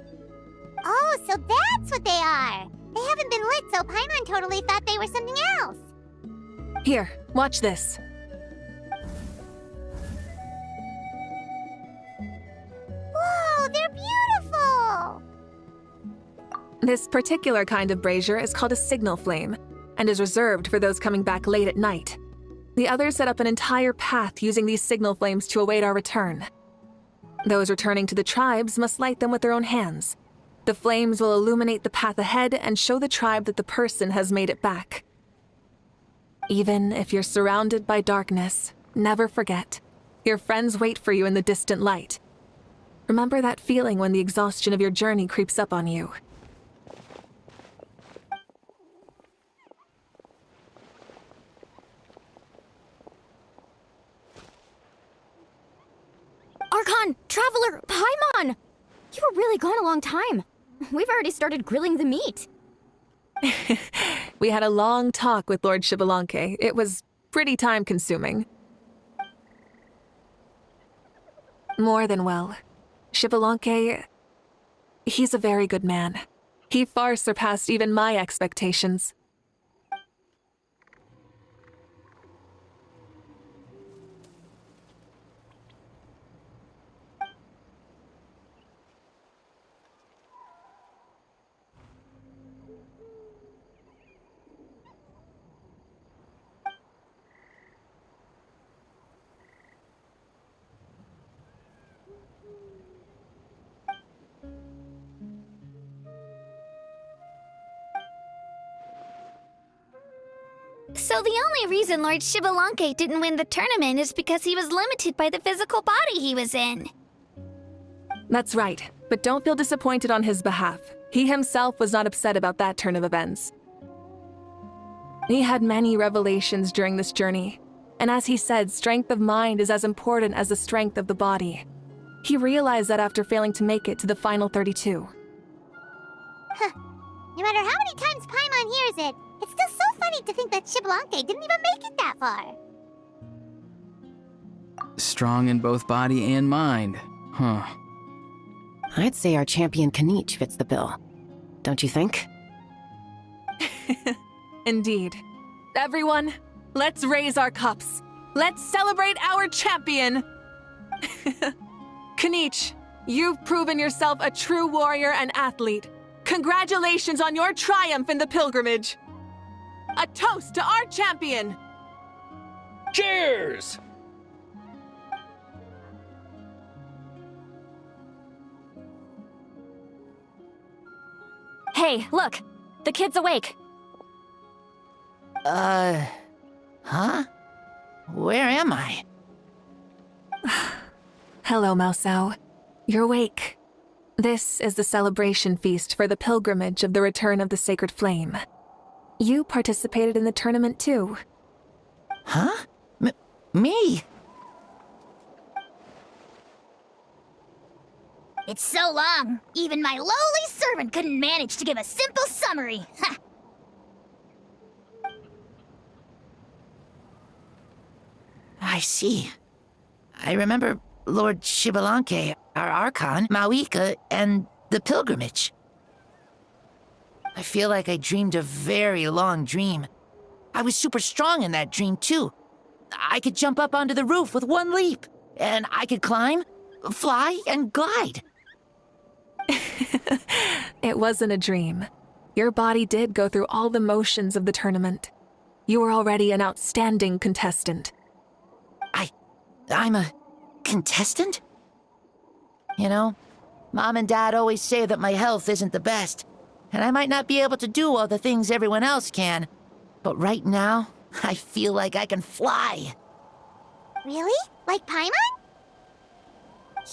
Oh, so that's what they are. They haven't been lit, so Paimon totally thought they were something else. Here, watch this. Whoa, they're beautiful! This particular kind of brazier is called a signal flame, and is reserved for those coming back late at night. The others set up an entire path using these signal flames to await our return. Those returning to the tribes must light them with their own hands. The flames will illuminate the path ahead and show the tribe that the person has made it back. Even if you're surrounded by darkness, never forget. Your friends wait for you in the distant light. Remember that feeling when the exhaustion of your journey creeps up on you. Archon! Traveler! Paimon! You were really gone a long time. We've already started grilling the meat. We had a long talk with Lord Shibalonke. It was pretty time-consuming. More than well. Shibalonke, he's a very good man. He far surpassed even my expectations. So the only reason Lord Shibalonke didn't win the tournament is because he was limited by the physical body he was in. That's right, but don't feel disappointed on his behalf. He himself was not upset about that turn of events. He had many revelations during this journey, and as he said, strength of mind is as important as the strength of the body. He realized that after failing to make it to the final 32. No matter how many times Paimon hears it, it's still so funny to think that Shibalonke didn't even make it that far. Strong in both body and mind. Huh. I'd say our champion Kanich fits the bill. Don't you think? Indeed. Everyone, let's raise our cups. Let's celebrate our champion! Kanich, you've proven yourself a true warrior and athlete. Congratulations on your triumph in the pilgrimage! A toast to our champion! Cheers! Hey, look! The kid's awake. Huh? Where am I? Hello, Maosao. You're awake. This is the celebration feast for the pilgrimage of the return of the Sacred Flame. You participated in the tournament too. Huh? Me? It's so long, even my lowly servant couldn't manage to give a simple summary. Ha! I see. I remember Lord Shibalanke, our Archon, Mawika, and the pilgrimage. I feel like I dreamed a very long dream. I was super strong in that dream, too. I could jump up onto the roof with one leap, and I could climb, fly, and glide. It wasn't a dream. Your body did go through all the motions of the tournament. You were already an outstanding contestant. I'm a contestant? You know, Mom and Dad always say that my health isn't the best, and I might not be able to do all the things everyone else can. But right now, I feel like I can fly. Really? Like Paimon?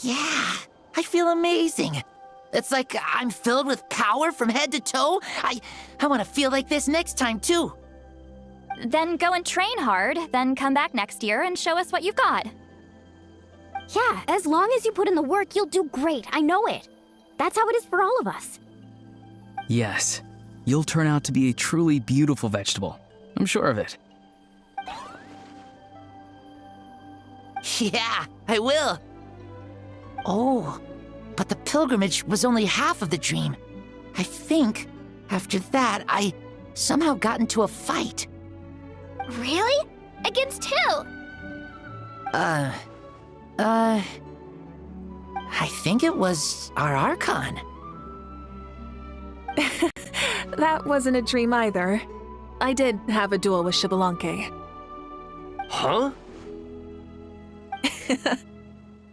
Yeah, I feel amazing. It's like I'm filled with power from head to toe. I want to feel like this next time, too. Then go and train hard, then come back next year and show us what you've got. Yeah, as long as you put in the work, you'll do great. I know it. That's how it is for all of us. Yes, you'll turn out to be a truly beautiful vegetable. I'm sure of it. Yeah, I will. Oh, but the pilgrimage was only half of the dream. I think, after that, I somehow got into a fight. Really? Against who? I think it was our Archon. That wasn't a dream either. I did have a duel with Shibalanke. Huh?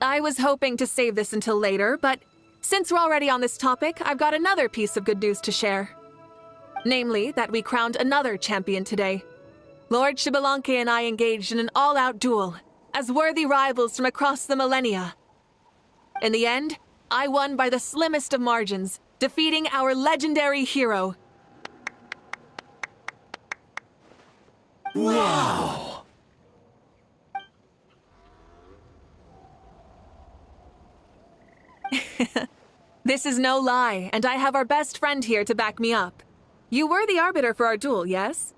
I was hoping to save this until later, but since we're already on this topic, I've got another piece of good news to share. Namely, that we crowned another champion today. Lord Shibalanke and I engaged in an all-out duel, as worthy rivals from across the millennia. In the end, I won by the slimmest of margins, defeating our legendary hero. Wow! This is no lie, and I have our best friend here to back me up. You were the arbiter for our duel, yes?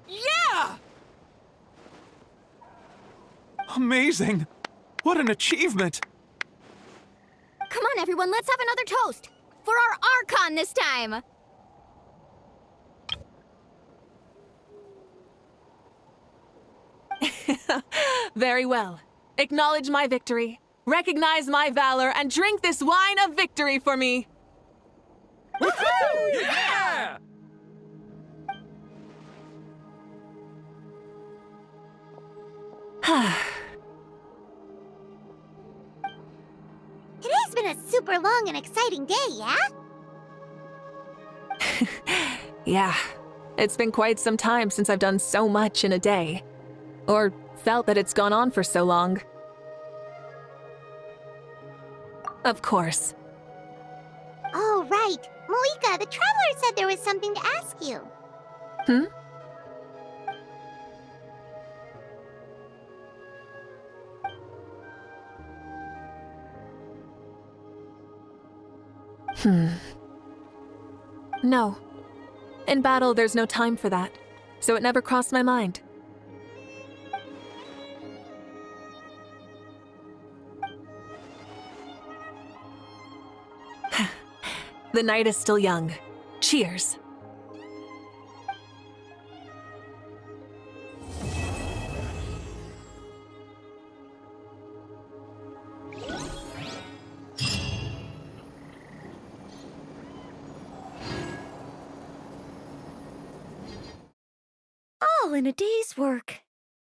Yeah! Amazing! What an achievement! Come on, everyone, let's have another toast. For our Archon this time. Very well. Acknowledge my victory, recognize my valor, and drink this wine of victory for me. Woohoo! Yeah! Today's been a super long and exciting day, yeah? Yeah, it's been quite some time since I've done so much in a day. Or felt that it's gone on for so long. Of course. Oh, right. Moika, the Traveler said there was something to ask you. No. In battle, there's no time for that, so it never crossed my mind. The night is still young. Cheers. All in a day's work.